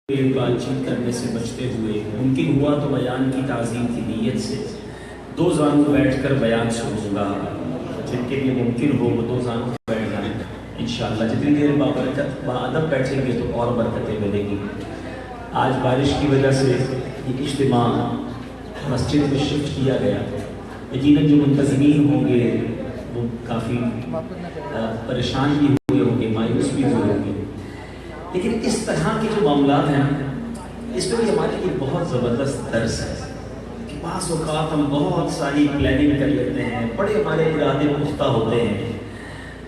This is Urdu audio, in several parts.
بات چیت کرنے سے بچتے ہوئے ممکن ہوا تو بیان کی تعظیم کی نیت سے دو زانوں بیٹھ کر بیان سنوں گا. جن کے لیے ممکن ہو وہ دو زانوں بیٹھ جائیں انشاءاللہ. جتنی دیر بابرکت باادب بیٹھیں گے تو اور برکتیں ملیں گی. آج بارش کی وجہ سے یہ اجتماع مسجد میں شفٹ کیا گیا. یقیناً جو منتظمین ہوں گے وہ کافی پریشان بھی ہوئے ہوں گے، مایوس بھی ہوئے ہوں گے. لیکن اس طرح کے جو معاملات ہیں اس میں بھی ہمارے لیے بہت زبردست درس ہے کہ بعض اوقات ہم بہت ساری پلاننگ کر لیتے ہیں، بڑے ہمارے ارادے پختہ ہوتے ہیں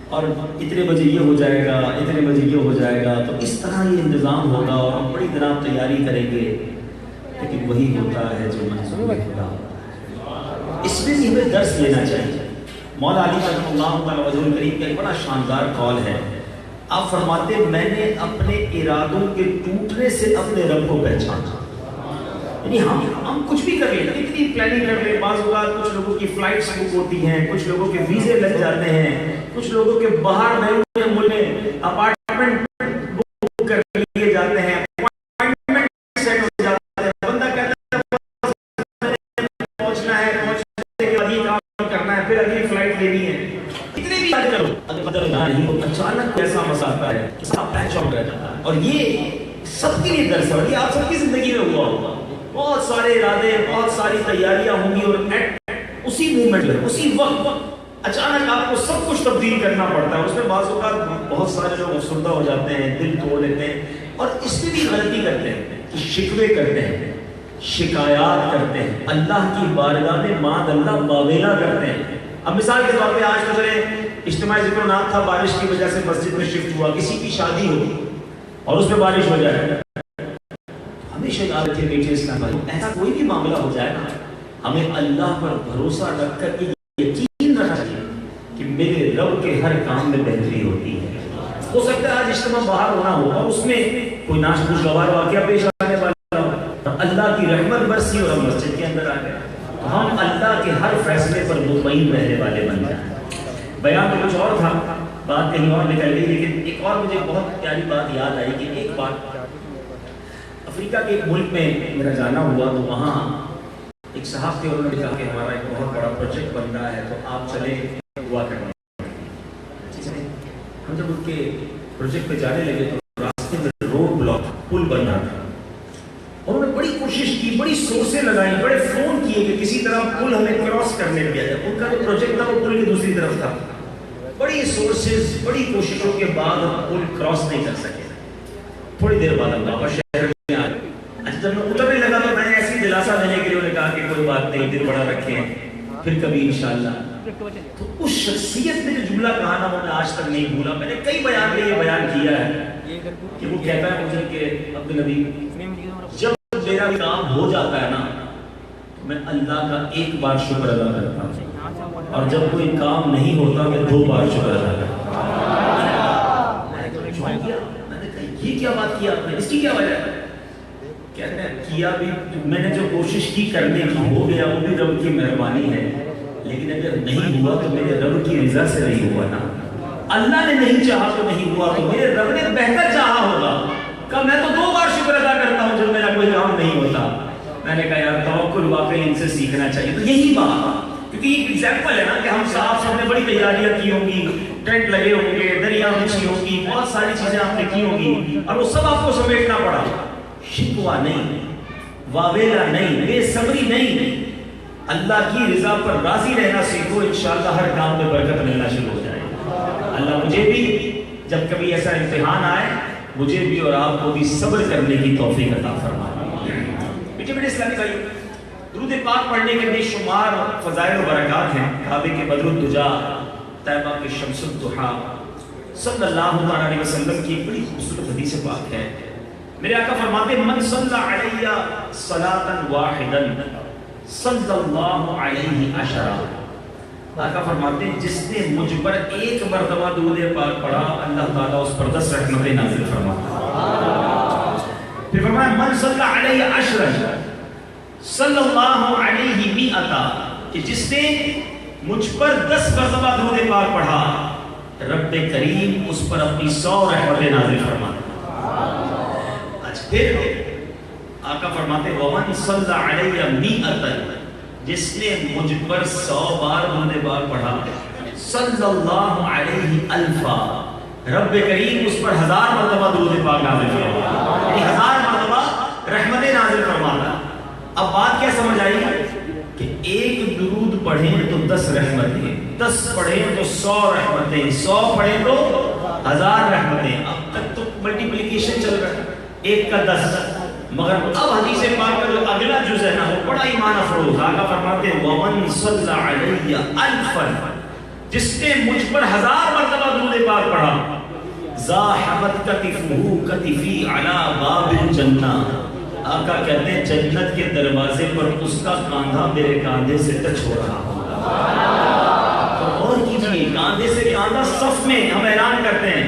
اور اتنے بجے یہ ہو جائے گا، اتنے بجے یہ ہو جائے گا، تو اس طرح یہ انتظام ہوگا اور ہم بڑی طرح تیاری کریں گے. لیکن وہی ہوتا ہے جو منظور ہوگا. اس میں بھی ہمیں درس لینا چاہیے. مولا علی رحمہ اللہ تعالی وجہ الکریم کا ایک بڑا شاندار قول ہے. آپ فرماتے ہیں میں نے اپنے ارادوں کے ٹوٹنے سے اپنے رب کو پہچانا. یعنی ہم کچھ بھی کر لیں، اتنی پلاننگ کر لیں. بعض اوقات کچھ لوگوں کی فلائٹس بک ہوتی ہیں، کچھ لوگوں کے ویزے لگ جاتے ہیں، کچھ لوگوں کے باہر نئے ملک میں اپارٹمنٹ بک کر لیے جاتے ہیں، اپائنٹمنٹ سیٹ ہو جاتے ہیں. بندہ کہتا ہے پہنچنا ہے، پہنچنے کے بعد یہ کام کرنا ہے، پھر اگلی فلائٹ لینی ہے. اتنے بھی یاد کرو اگر نہیں ہو اچانک کیسا مسئلہ آتا ہے اس کا پیچ آؤٹ رہ جاتا ہے. اور یہ سب کے لیے درس ہے، یہ آپ سب کی زندگی میں ہوا ہوگا. بہت سارے ارادے، بہت ساری تیاریاں ہوں گی اور اسی مومنٹ میں اسی وقت اچانک آپ کو سب کچھ تبدیل کرنا پڑتا ہے. اس میں بعض اوقات بہت سارے لوگ افسردہ ہو جاتے ہیں، دل توڑ لیتے ہیں اور اس میں بھی غلطی کرتے ہیں کہ شکوے کرتے ہیں، شکایات کرتے ہیں، اللہ کی بارگاہ میں ماد اللہ باویلا کرتے ہیں. اب مثال کے طور پہ آج تو چلے اجتماعی ذکر نام تھا، بارش کی وجہ سے مسجد میں شفٹ ہوا، کسی کی شادی ہوگی اور اس میں بارش ہو جائے. ہمیشہ یاد رکھیں میٹھے اسلام بھائی، ایسا کوئی بھی معاملہ ہو جائے نا، ہمیں اللہ پر بھروسہ رکھ کر یہ یقین رکھنا چاہیے کہ میرے رب کے ہر کام میں بہتری ہوتی ہے. ہو سکتا ہے آج اجتماع باہر ہونا ہو اور اس میں کوئی ناخوشگوار واقعہ پیش آنے والا ہو، اللہ کی رحمت برسی اور ہم مسجد کے اندر آ گئے، ہم اللہ کے ہر فیصلے پر مطمئن رہنے والے بن جائیں. بیان تو کچھ اور تھا، بات کہیں اور نکل گئی. لیکن ایک اور مجھے بہت پیاری بات یاد آئی کہ ایک بات افریقہ کے ایک ملک میں میرا جانا ہوا تو وہاں ایک صاحب تھے، انہوں نے کہا کہ ہمارا ایک بہت بڑا پروجیکٹ بن رہا ہے تو آپ چلے ہوا کرنے. ہم جب ان کے پروجیکٹ پہ جانے لگے تو راستے میں روڈ بلاک، پل بن رہا تھا. انہوں نے بڑی کوشش کی، بڑی سورسیں لگائیں، بڑے فون کیے کہ کسی طرح پل ہمیں کراس کرنے دیا جائے. ان کا جو پروجیکٹ تھا وہ پل کی دوسری طرف تھا. بڑی سورسز، بڑی کوششوں کے بعد ہم پل کراس نہیں کر سکے. تھوڑی دیر بعد ہم واپس شہر میں آئے. اچھا جب میں اترنے لگا تو میں نے ایسی دلاسا دینے کے لیے انہوں نے کہا کہ کوئی بات نہیں، دل بڑا رکھیں، پھر کبھی انشاءاللہ. تو اس شخصیت نے جو جملہ کہا نا وہ میں آج تک نہیں بھولا. میں نے کئی بیان میں یہ بیان کیا ہے کہ وہ کہتا ہے مجھے کہ عبد النبی جب میرا کام ہو جاتا ہے نا میں اللہ کا ایک بار شکر ادا کرتا ہوں اور جب کوئی کام نہیں ہوتا میں 2 بار شکر ادا کرتا ہوں. میں نے کہا یہ کیا بات کی آپ نے، اس کی کیا وجہ ہے؟ کہتے ہیں کیا بھی میں نے جو کوشش کی کرنے کی ہو گیا، وہ بھی رب کی مہربانی ہے. لیکن اگر نہیں ہوا تو میرے رب کی رضا سے نہیں ہوا نا. اللہ نے نہیں چاہا تو نہیں ہوا تو میرے رب نے بہتر چاہا ہوگا. کہ میں تو 2 بار شکر ادا کرتا ہوں جب میرا کوئی کام نہیں ہوتا. میں نے کہا یار توکل واقعی ان سے سیکھنا چاہیے. تو یہی بات، کیونکہ یہ ایگزامپل ہے نا کہ ہم صاحب سب نے بڑی تیاریاں کی ہوں گی، ٹینٹ لگے ہوں گے، دریا بچھی ہوگی، بہت ساری چیزیں آپ نے کی ہوں گی اور وہ سب آپ کو سمیٹنا پڑا. شکوہ نہیں، واویلا نہیں، بے صبری نہیں. اللہ کی رضا پر راضی رہنا سیکھو، انشاءاللہ ہر کام میں برکت ملنا شروع ہو جائے. اللہ مجھے بھی جب کبھی ایسا امتحان آئے، مجھے بھی اور آپ کو بھی صبر کرنے کی توفیق عطا فرمائے. بیٹے میرے اسلامی بھائی، درود پاک پڑھنے کے بے شمار فضائل و برکات ہیں. کعبے کے بدر الدجا، طیبہ کے شمس الضحیٰ، صلی اللہ علیہ وسلم کی بڑی خوبصورت حدیث پاک ہے. میرے آقا فرماتے ہیں من صلی علیہ صلاۃ واحدا صلی اللہ علیہ عشرہ. آقا فرماتے ہیں جس نے مجھ پر ایک مرتبہ درود پاک پڑھا اللہ تعالیٰ اس پر 10 رحمتیں نازل فرماتا ہے. پھر فرمایا من صلی علیہ عشرہ صلی اللہ علیہ مئتا، کہ جس نے مجھ پر 10 مرتبہ درود پاک پڑھا رب کریم اس پر اپنی 100 رحمتیں نازل فرماتا ہے. پھر آقا فرماتے ومن صلی علیہ میئتن، جس نے مجھ پر 100 بار درود پاک پڑھا، صلی اللہ علیہ الفا، رب کریم اس پر 1000 مرتبہ درود پاک نازل فرماتا، یعنی 1000 مرتبہ رحمتیں نازل فرماتا۔ اب بات کیا سمجھ آئی کہ ایک درود پڑھیں تو 10 رحمتیں، 10 پڑھیں تو 100 رحمتیں، 100 پڑھیں تو 1000 رحمتیں۔ اب تک تو ملٹیپلیکیشن چل رہا ہے، ایک کا 10، مگر اب حدیث پاک کا جو اگلا جز ہے نا وہ بڑا ایمان افروز۔ آقا فرماتے ہیں ومن صلی علیہ الفا، جس نے مجھ پر 1000 مرتبہ درود پاک پڑھا، زاحمت کتفہ کتفی علی باب الجنہ، آقا کہتے ہیں جنت کے دروازے پر اس کا کاندھا میرے کاندھے سے ٹچ ہو رہا ہوگا۔ تو اور کیجئے، کاندھے سے کاندھا صف میں ہم اعلان کرتے ہیں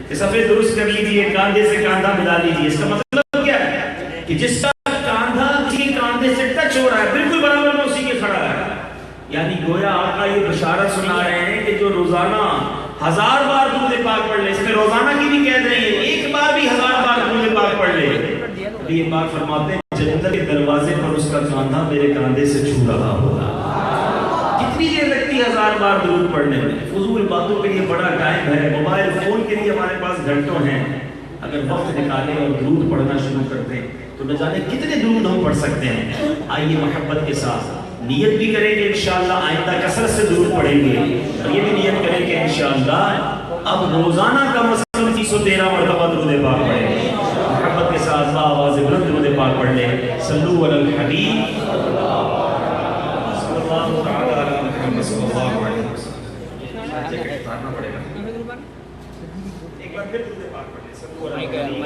کہ صفیں درست کر لیجئے، کاندھے سے کاندھا ملا لیجئے۔ اس کا مطلب کیا ہے کہ جس کا کاندھا کسی کاندھے سے ٹچ ہو رہا ہے بالکل برابر میں اسی کے کھڑا ہے، یعنی گویا آقا یہ بشارت سنا رہے ہیں کہ جو روزانہ 1000 بار درود پاک پڑھ لے، اس میں روزانہ کی بھی قید نہیں ہے، ایک بار بھی 1000 بار درود پاک پڑھ لے، یہ پاک فرماتے ہیں جنت کے دروازے پر اس کا کاندھا میرے کاندھے سے چھو رہا ہوگا۔ کتنی دیر لگتی ہے 1000 بار درود پڑھنے میں؟ فضول باتوں کے لیے بڑا ٹائم ہے، موبائل فون کے لیے ہمارے پاس گھنٹوں ہیں، اگر وقت نکالیں اور درود پڑھنا شروع کر دیں تو نہ جانے کتنے درود ہم پڑھ سکتے ہیں۔ آئیے محبت کے ساتھ نیت بھی کریں گے انشاءاللہ آئندہ کثرت سے درود پڑھیں گے، اور یہ بھی نیت کریں کہ انشاءاللہ اب روزانہ کم از کم 313 مرتبہ درود پاک پڑھیں گے۔ محبت کے ساتھ آواز بلند درود پاک پڑھ لیں، صلو علی الحبیب صلی اللہ تعالی علی محمد صلی اللہ علیہ وسلم۔ اتارنا پڑے گا، ایک بار پھر درود پاک پڑھ لیں، صلو علی الحبیب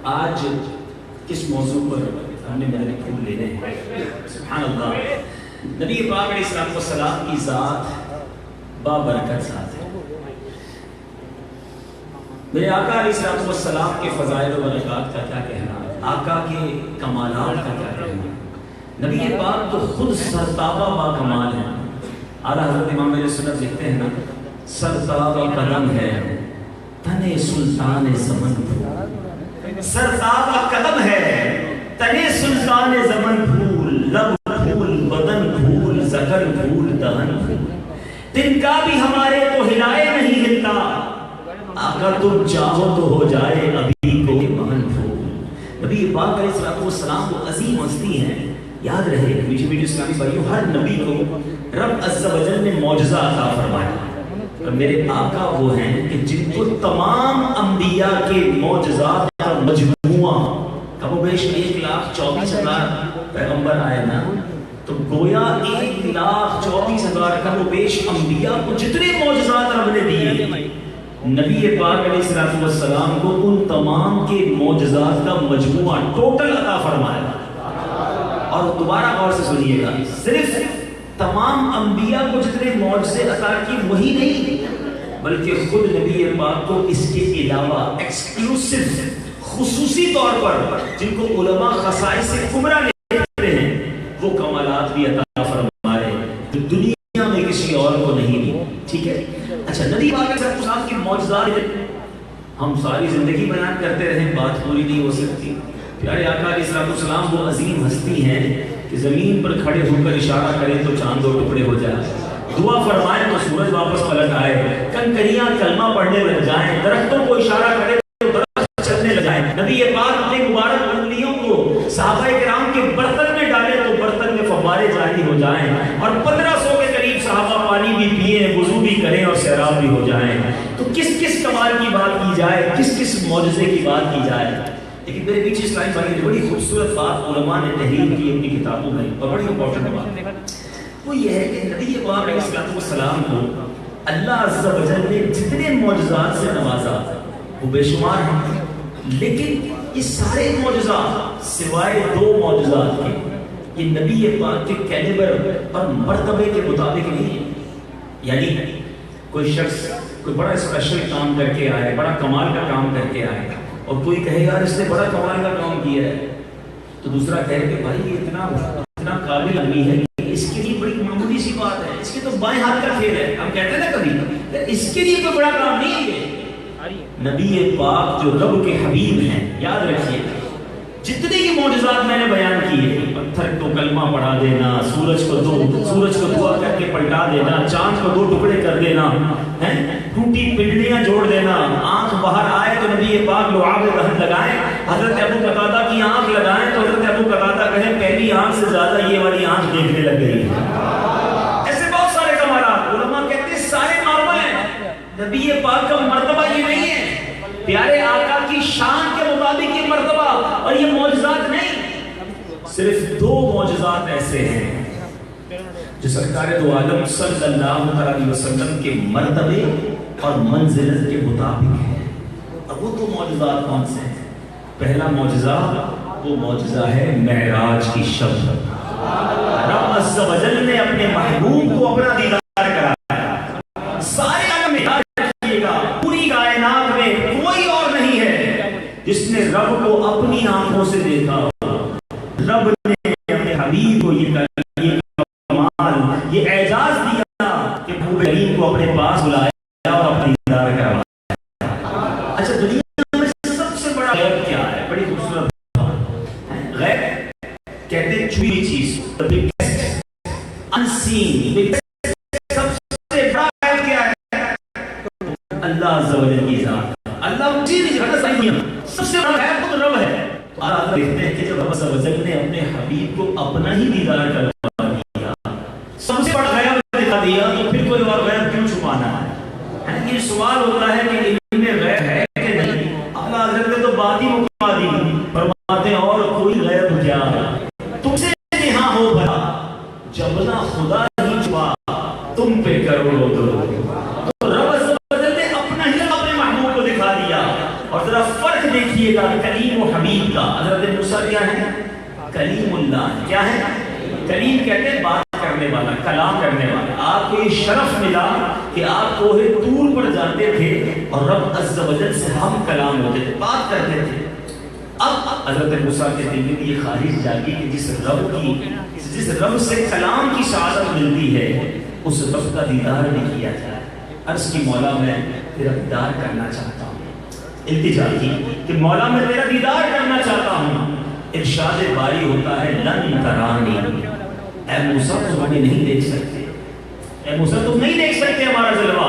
آج کس موضوع پر ہم نے میرے پھول لینے ہیں؟ سبحان اللہ، نبی پاک علیہ السلام کی ذات بابرکت ذات ہے۔ میرے آقا علیہ السلام کے فضائل و برکات کا کیا کہنا، آقا کے کمالات کا کیا کہنا۔ نبی پاک تو خود سرتابہ با کمال ہے۔ اعلیٰ حضرت امام اہل سنت لکھتے ہیں نا، سرتابہ قدم ہے تنے سلطان زمن پھول، سرتابہ قدم ہے تنے سلطان زمن پھول، لب پھول بدن پھول زکر پھول دہن پھول، تن کا بھی ہمارے تو ہلائے نہیں ہلتا، آقا تم چاہو تو ہو جائے ابھی کو مہن پھول۔ نبی پاک علیہ السلام وہ عظیم ہستی ہیں، یاد رہے میٹھے میٹھے اسلامی بھائیوں، ہر نبی کو رب عز و جل نے معجزہ عطا فرمایا، اور میرے آقا وہ ہیں کہ جن کو تمام انبیاء کے معجزات کا مجموعہ، کم و بیش 1,24,000 پیغمبر آئے نا، تو گویا 1,24,000 کم و بیش انبیاء کو جتنے معجزات رب نے دیے، نبی پاک علیہ السلام کو ان تمام کے معجزات کا مجموعہ ٹوٹل عطا فرمایا۔ اور دوبارہ غور سے سنیے گا، صرف تمام انبیاء کو جتنے معجزے عطا کی وہی نہیں، بلکہ خود نبی پاک کو اس کے علاوہ ایکسکلوسیو خصوصی طور پر جن کو علماء خصائص کبریٰ کہتے ہیں وہ کمالات بھی عطا فرمائے جو دنیا میں کسی اور کو نہیں دی۔ ٹھیک ہے، اچھا نبی پاک علیہ السلام کی معجزات ہم ساری زندگی بیان کرتے رہیں، بات پوری نہیں ہو سکتی۔ پیارے آقا علیہ السلام وہ عظیم ہستی ہیں کہ زمین پر کھڑے ہو کر اشارہ کریں تو چاند دو ٹکڑے ہو جائے، دعا فرمائیں تو سورج واپس پلٹ آئے، کنکریاں کلمہ پڑھنے لگ جائیں، درختوں کو اشارہ کریں تو درخت چلنے لگ جائیں۔ نبی پاک اپنے مبارک انگلیوں کو صحابہ کرام کے برتن میں ڈالیں تو برتن میں فوارے جاری ہو جائیں، اور 1500 کے قریب صحابہ پانی بھی پئیں، وضو بھی کریں اور سیراب بھی ہو جائیں۔ تو کس کس کمال کی بات کی جائے، کس کس معجزے کی بات کی جائے۔ لیکن میرے پیچھے اسلام بھائی نے بڑی خوبصورت بات علماء نے تحریر کی اپنی کتابوں میں، اور بڑی امپورٹنٹ بات وہ یہ ہے کہ نبی پاک علیہ السلام کو اللہ عز و جل نے جتنے معجزات سے نوازا وہ بے شمار ہیں، لیکن یہ سارے معجزات سوائے 2 معجزات کے، یہ نبی پاک کے کیلیبر اور مرتبے کے مطابق نہیں ہے. یعنی کوئی شخص کوئی بڑا اسپیشل کام کر کے آئے, بڑا کمال کا کام کر کے آئے, اور کوئی کہے یار اس نے بڑا کمال کا کام کیا ہے, تو دوسرا کہے کہ بھائی یہ اتنا قابل آدمی ہے کہ اس کے لیے بڑی معمولی سی بات ہے, اس کے تو بائیں ہاتھ کا کھیل ہے. ہم کہتے ہیں نا کبھی اس کے لیے کوئی بڑا کام نہیں ہے. نبی پاک جو رب کے حبیب ہیں, یاد رکھیے جتنے ہی معجزات میں نے بیان کیے, پتھر کو کلمہ پڑھا دینا, سورج کو دعا کر کے پلٹا دینا, چاند کو 2 ٹکڑے کر دینا, ٹوٹی پنڈلیاں جوڑ دینا, آنکھ باہر آئے تو نبی پاک لعاب رحم لگائیں, حضرت ابو قتادہ کی آنکھ لگائیں تو حضرت ابو قتادہ کہیں پہلی آنکھ سے زیادہ یہ والی آنکھ دیکھنے لگ گئی. ایسے بہت سارے کمالات علماء کہتے ہیں سارے نارمل ہیں. نبی پاک کا مرتبہ یہ نہیں ہے, پیارے آقا کی شان کے مطابق یہ مرتبہ, اور یہ معجزات نہیں. صرف 2 معجزات ایسے ہیں جو سرکار دو عالم صلی اللہ علیہ وسلم کے مرتبے اور منزلت کے مطابق ہیں. اب وہ 2 معجزات کون سے ہیں؟ پہلا معجزہ وہ معجزہ ہے معراج کی شب. رب عز و جل نے اپنے محبوب کو اپنا دیدار کرایا. سارے عالم میں پوری کائنات میں کوئی اور نہیں ہے جس نے رب کو اپنی آنکھوں سے دیکھا. رب نے اپنے حبیب کو یہ کمال, یہ اعزاز دیا کہ وہ کریم کو اپنے پاس بلایا اور اپنا دیدار کروایا. اچھا دنیا میں سب سے بڑا غیب کیا ہے؟ بڑی خوبصورت بات. غیب کہتے ہیں چھپی ہوئی چیز, unseen. سب سے بڑا غیب کیا ہے؟ اللہ عز و جل کی ذات. اللہ سب سے بڑا غیب خود رب ہے. اور آپ دیکھتے ہیں کہ جب رب عز و جل نے اپنے حبیب کو اپنا ہی دیدار کروا دیا, سب سے بڑا غیب دکھا دیا, تو پھر کوئی اور غیب کیوں چھپانا ہے؟ یہ سوال ہوتا ہے کہ علم میں غیب ہے کہ نہیں. اللہ حضرت نے تو بات ہی مکا دی, فرماتے ہیں اور کوئی غیب کیا تم سے یہاں ہو بھلا, جب نہ خدا ہی چھپا تم پہ کروڑوں درود. تو رب عز و جل نے اپنا ہی اپنے محبوب کو دکھا دیا. اور ذرا فرق دیکھیے گا کلیم و حبیب کا. حضرت موسیٰ کیا ہے؟ کلیم اللہ. کیا ہے؟ کلیم کہتے ہیں بات کرنے والا, کلام کرنے والا. آپ کو یہ شرف ملا کہ آپ کوہ طور پر جاتے تھے اور رب عز و جل سے ہم کلام ہوتے تھے, بات کرتے تھے. اب حضرت موسیٰ کے دل میں یہ خواہش جاگی کہ جس رب سے کلام کی سعادت ملتی ہے اس رب کا دیدار بھی کیا جائے. عرض کی مولا میں تیرا دیدار کرنا چاہتا ہوں. التجا کی کہ مولا میں تیرا دیدار کرنا چاہتا ہوں. ارشاد باری ہوتا ہے لن ترانی, اے موسیٰ تم ہمیں نہیں دیکھ سکتے, اے موسیٰ تم نہیں دیکھ سکتے ہمارا جلوہ.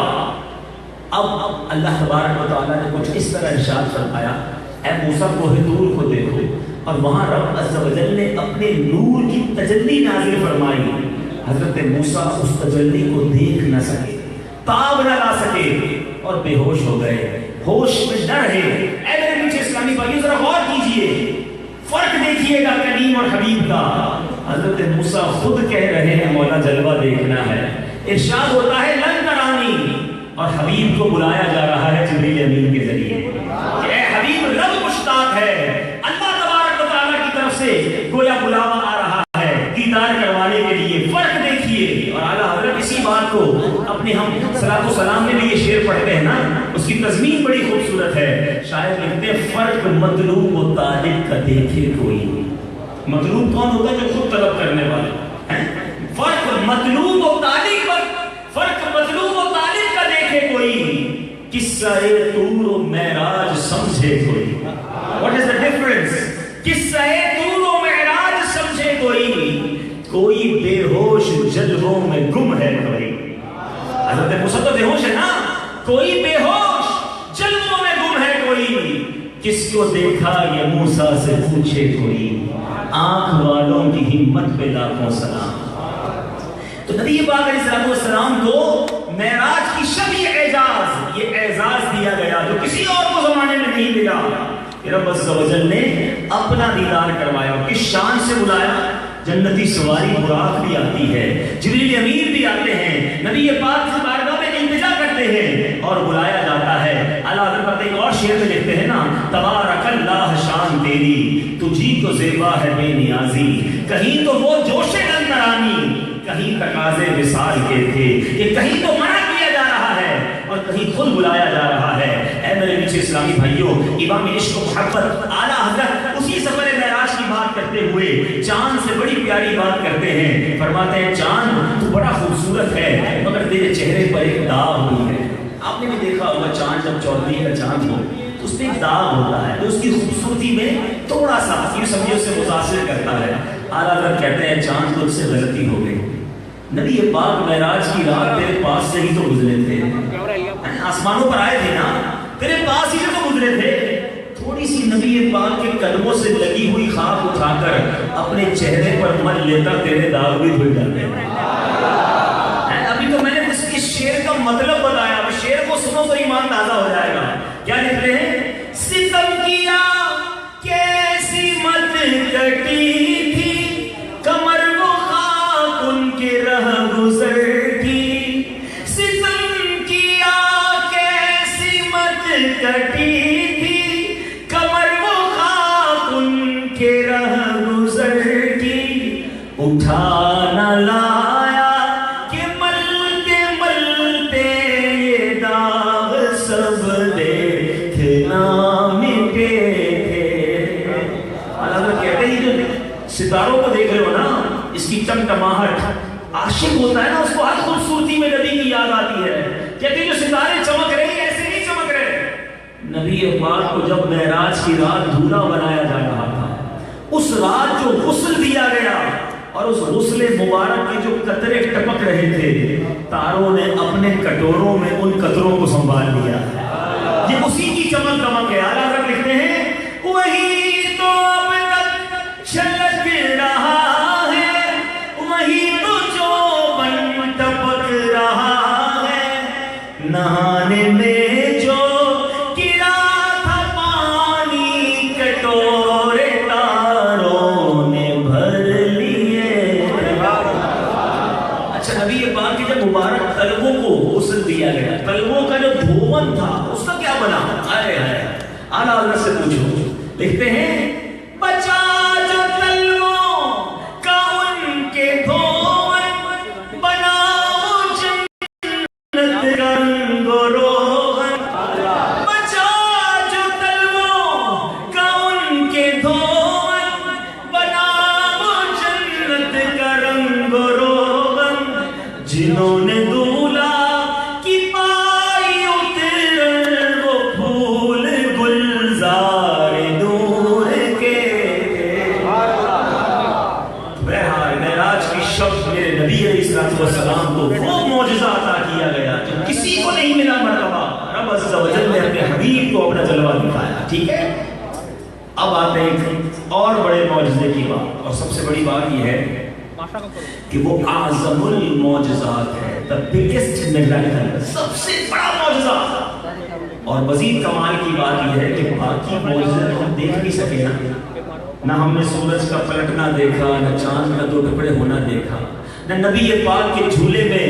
اب اللہ تبارک و تعالیٰ نے کچھ اس طرح ارشاد فرمایا, اے موسیٰ کوہ طور کو دیکھو, اور وہاں رب عز و جل نے اپنے نور کی تجلی نازل فرمائی. حضرت موسیٰ اس تجلی کو دیکھ نہ سکے, تاب نہ لا سکے, اور بے ہوش ہو گئے, ہوش میں نہ رہے. اے میرے پیچھے اسلامی بھائیو ذرا غور کیجئے, فرق دیکھیے گا کلیم اور حبیب کا. حضرت موسیٰ خود کہہ رہے ہیں مولا جلوہ دیکھنا ہے. ارشاد ہوتا ہے لن ترانی, اور حبیب کو بلایا جا رہا ہے جبریل امین کے ذریعے کہ اے حبیب رب مشتاق ہے. اللہ تبارک و تعالیٰ کی طرف سے گویا بلاوا آ رہا ہے دیدار کروانے کے لیے. فرق دیکھیے. اور اعلیٰ حضرت اسی بات کو اپنے ہم صلاۃ و سلام میں بھی یہ شعر پڑھتے ہیں نا, اس کی تضمین بڑی خوبصورت ہے. شاید لکھتے ہیں فرق مطلوب و طالب کا دیکھے کوئی. مطلوب کون ہوتا ہے؟ جو خود طلب کرنے والا. فرق مطلوب و طالب پر, فرق مطلوب و طالب کا دیکھے کوئی, قصہ طور و معراج سمجھے کوئی. What is the difference? قصہ طور و معراج سمجھے کوئی بے ہوش جلووں میں گم ہے کوئی. حضرت موسیٰ تو بے ہوش ہے نا, کوئی بے ہوش جلووں میں گم ہے کوئی. کس کو دیکھا یہ موسیٰ سے پوچھے کوئی, آنکھ والوں کی ہمت پہ لاکھوں سلام. تو نبی پاک علیہ السلام کو معراج کی شب یہ اعزاز دیا گیا جو کسی اور کو زمانے میں نہیں ملا. رب عز و جل نے اپنا دیدار کروایا. کس شان سے بلایا؟ جنتی سواری براق بھی آتی ہے, جبریل امین بھی آتے ہیں, نبی پاک کی بارگاہ میں التجا کرتے ہیں اور بلایا جاتا ہے. اللہ حضرت ایک اور شعر میں لکھتے ہیں نا، تبارک اللہ شان تیری تجھی کو زیبا ہے بے نیازی، کہیں تو وہ جوش نرانی کہیں تقاضے وصال کے تھے، کہ کہیں تو منع کیا جا رہا ہے اور کہیں خود بلایا جا رہا ہے۔ اے میرے نیچے اسلامی بھائیوں، امام عشق و محبت اعلیٰ حضرت اسی سفر معراج کی بات کرتے ہوئے چاند سے بڑی پیاری بات کرتے ہیں، فرماتے ہیں چاند تو بڑا خوبصورت ہے مگر تیرے چہرے پر ایک داغ ہوئی ہے۔ آپ نے بھی دیکھا ہوگا چاند جب 14 کا چاند ہو تو اس میں ایک داغ ہوتا ہے جو اس کی خوبصورتی میں تھوڑا سا یوں سمجھے اسے متاثر کرتا ہے۔ اعلیٰ حضرت کہتے ہیں چاند تجھ سے غلطی ہو گئی، نبی پاک معراج کی رات تیرے پاس سے ہی تو گزرے تھے، آسمانوں پر آئے تھے نا، تیرے پاس ہی سے تو گزرے تھے، تھوڑی سی نبی پاک کے قدموں سے لگی ہوئی خاک اٹھا کر اپنے چہرے پر مل لیتا تیرے داغ بھی دھل جاتے ہیں۔ ابھی تو میں نے اس شعر کا مطلب بتایا، اب شعر کو سنو تو ایمان تازہ ہو جائے گا۔ کیا لکھتے ہیں؟ ستم کیا کیسی مت کٹی تھی، کمر وہ خاک ان کے رہ گزر تھی، ستم کیا کیسی مت کٹی تھی، کمر وہ خاک ان کے رہ گزر تھی، اٹھا نہ لایا کہ ملتے ملتے یہ داغ سب دیکھنا مٹے تھے۔ اللہ کہتے ہیں جو ستاروں کو دیکھ رہے ہو نا، اس کی ٹمٹماہٹ، عاشق ہوتا ہے نا اس کو ہر خوبصورتی میں نبی کی یاد آتی ہے، کہتے ہیں جو ستارے چمک رہے ہیں ایسے نہیں چمک رہے۔ نبی پاک کو جب معراج کی رات دھولا بنایا جا رہا تھا، اس رات جو غسل دیا گیا اور اس غسل مبارک کے جو قطرے ٹپک رہے تھے، تاروں نے اپنے کٹوروں میں ان قطروں کو سنبھال لیا، یہ اسی کی چمک دمک ہے۔ اعلیٰ حضرت لکھتے ہیں وہی تو اب تک چھلک رہا ہے، وہی تو جو بن ٹپک رہا ہے، نہانے میں جو گرا تھا پانی کٹورے تاروں نے بھر لیے۔ اچھا نبی پاک کے جب مبارک قلبوں کو غسل دیا گیا، قلبوں کا جو دھون تھا اس کا کیا بنا؟ آئے آئے اعلیٰ حضرت سے پوچھو۔ لکھتے ہیں بچا جو تلووں کا ان کے دھون، بناؤ جنت کا رنگ و روغن، بچا جو تلووں کا ان کے دھون، بناؤ جنت کا رنگ و روغن، جنہوں نے دولہا کی پائی اتر وہ پھول گلزار نور کے۔ بہرحال معراج کی شب میرے نبی علیہ السلام کو وہ معجزہ عطا کیا گیا جو کسی کو نہیں ملا مرتبہ، رب عز و جل نے اپنے حبیب کو اپنا جلوہ دکھایا۔ ٹھیک ہے، اب آتے ہیں اور بڑے معجزے کی بات، اور سب سے بڑی بات یہ ہے کہ وہ اعظم المعجزات ہے، the biggest miracle، سب سے بڑا معجزہ۔ اور مزید کمال کی بات یہ ہے کہ باقی معجزے ہم دیکھ نہیں سکے نہ ہم نے سورج کا پلٹنا دیکھا، نہ چاند کا دو ٹکڑے ہونا دیکھا، نہ نبی پاک کے جھولے میں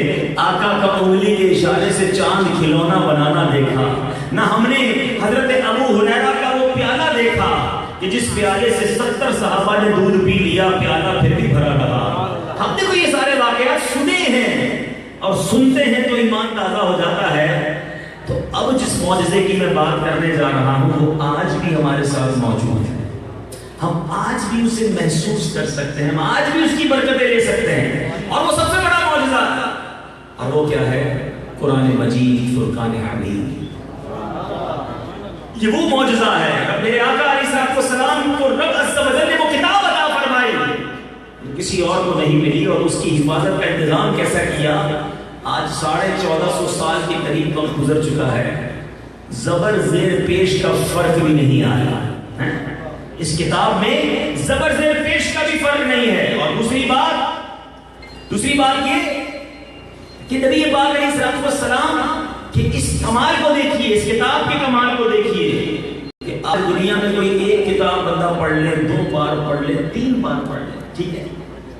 آقا کا انگلی کے اشارے سے چاند کھلونا بنانا دیکھا، نہ ہم نے حضرت ابو ہریرہ کا وہ پیالہ دیکھا کہ جس پیالے سے 70 صحابہ نے دودھ پی لیا، پیالہ پھر بھی بھرا رہا۔ ہم نے تو یہ سارے واقعات سنے ہیں اور سنتے ہیں تو ایمان تازہ ہو جاتا ہے۔ تو اب جس معجزے کی میں بات کرنے جا رہا ہوں وہ آج بھی ہمارے ساتھ موجود ہے، ہم آج بھی اسے محسوس کر سکتے ہیں، ہم آج بھی اس کی برکتیں لے سکتے ہیں، اور وہ سب سے بڑا معجزہ ہے، اور وہ کیا ہے؟ قرآن مجید، فرقان حمید۔ یہ وہ معجزہ ہے، اب میرے آقا علیہ السلام کو رب عز و جل نے وہ کتاب عطا فرمائی کسی اور کو نہیں ملی، اور اس کی حفاظت کا انتظام کیسا کیا؟ آج 1450 سال کے قریب وقت گزر چکا ہے، زبر زیر پیش کا فرق بھی نہیں آیا، اس کتاب میں زبر زیر پیش کا بھی فرق نہیں ہے۔ اور دوسری بات یہ کہ نبی پاک علیہ السلام کہ اس کمال کو دیکھیے، اس کتاب کے کمال کو دیکھیے کہ آج دنیا میں کوئی ایک کتاب بندہ پڑھ لے، 2 بار پڑھ لے، 3 بار پڑھ لے، ٹھیک ہے،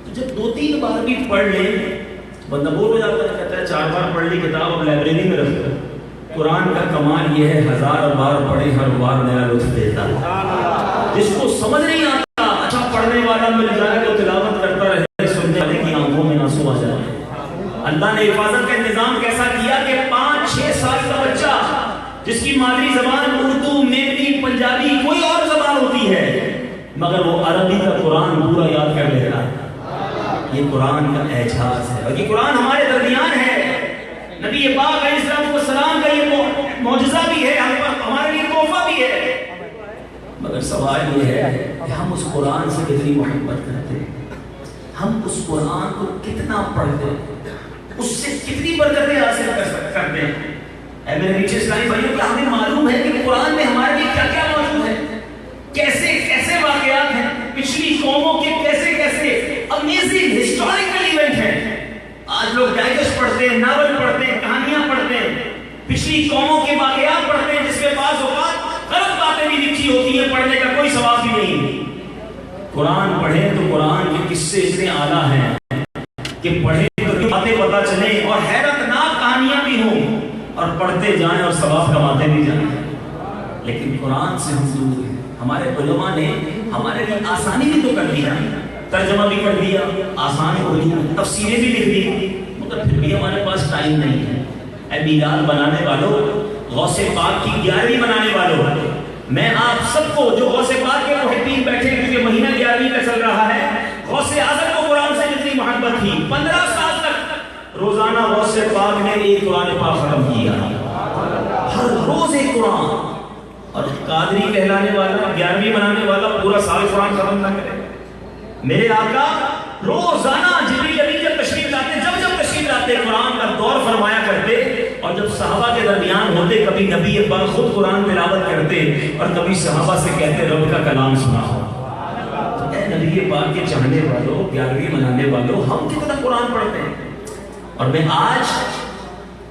تو جب 2-3 بار بھی پڑھ لے بندہ بور ہو جاتا ہے، کہتا ہے 4 بار پڑھ لی کتاب اب لائبریری میں رکھ دو، قرآن کا کمال یہ ہے 1000 بار پڑھے ہر بار نیا لطف دیتا ہے. جس کو سمجھ نہیں آتا اچھا پڑھنے والا مل جائے تو تلاوت کرتا رہے, سننے والے کی آنکھوں میں آنسو آ جائے. اللہ نے حفاظت کا انتظام کیسا کیا کہ 5-6 سال کا بچہ جس کی مادری زبان اردو, میری, پنجابی کوئی اور زبان ہوتی ہے مگر وہ عربی کا قرآن پورا یاد کر لیتا ہے. یہ قرآن کا اعجاز ہے اور یہ قرآن ہمارے درمیان ہے. نبی پاک علیہ السلام کا یہ معجزہ بھی ہے, ہمارے لیے تحفہ بھی ہے. مگر سوال یہ ہے کہ ہم اس قرآن سے کتنی محبت کرتے ہیں, ہم اس قرآن کو کتنا پڑھتے ہیں, اس سے کتنی برکتیں حاصل کرتے ہیں. اے میرے نیچے اسلامی بھائیوں, کیا ہمیں معلوم ہے کہ قرآن میں ہمارے لیے کیا کیا موجود ہے, کیسے کیسے واقعات ہیں, پچھلی قوموں کے کیسے کیسے امیزنگ ہسٹوریکل ایونٹ ہیں. آج لوگ ڈائجسٹ پڑھتے ہیں, ناول پڑھتے ہیں, کہانیاں پڑھتے ہیں, پچھلی قوموں کے واقعات پڑھتے ہیں جس میں بعض اوقات غلط باتیں بھی لکھی ہوتی ہیں, پڑھنے کا کوئی ثواب بھی نہیں. قرآن پڑھیں تو قرآن کے قصے اتنے اعلیٰ ہیں کہ پڑھیں تو باتیں پتہ چلیں اور حیرت ناک کہانیاں بھی ہوں اور پڑھتے جائیں اور ثواب کماتے بھی جائیں. لیکن قرآن سے ہم دور ہیں. ہمارے علماء نے ہمارے لیے آسانی بھی تو کر دیا, ترجمہ بھی کر دیا, آسان اردو, تفسیریں بھی لکھ دی, مگر پھر بھی ہمارے پاس ٹائم نہیں ہے. اے میلاد بنانے والوں, غوث پاک کی 11ویں بنانے والوں, میں آپ سب کو جو غوث پاک کے محبین بیٹھے کیونکہ مہینہ 11ویں کا چل رہا ہے, غوث اعظم کو قرآن سے جتنی محبت تھی 15 سال تک روزانہ غوث پاک نے ایک قرآن پاک ختم کیا, ہر روز ایک قرآن. اور قادری کہلانے والا 11ویں بنانے والا پورا سال قرآن ختم نہ کرے. میرے آقا روزانہ جبریل امین جب تشریف لاتے, جب تشریف لاتے قرآن کا دور فرمایا کرتے, اور جب صحابہ کے درمیان ہوتے کبھی نبی پاک خود قرآن تلاوت کرتے اور کبھی صحابہ سے کہتے رب کا کلام سناؤ. اے نبی پاک کے چاہنے والوں, 11ویں منانے والوں, ہم کتنا قرآن پڑھتے ہیں. اور میں آج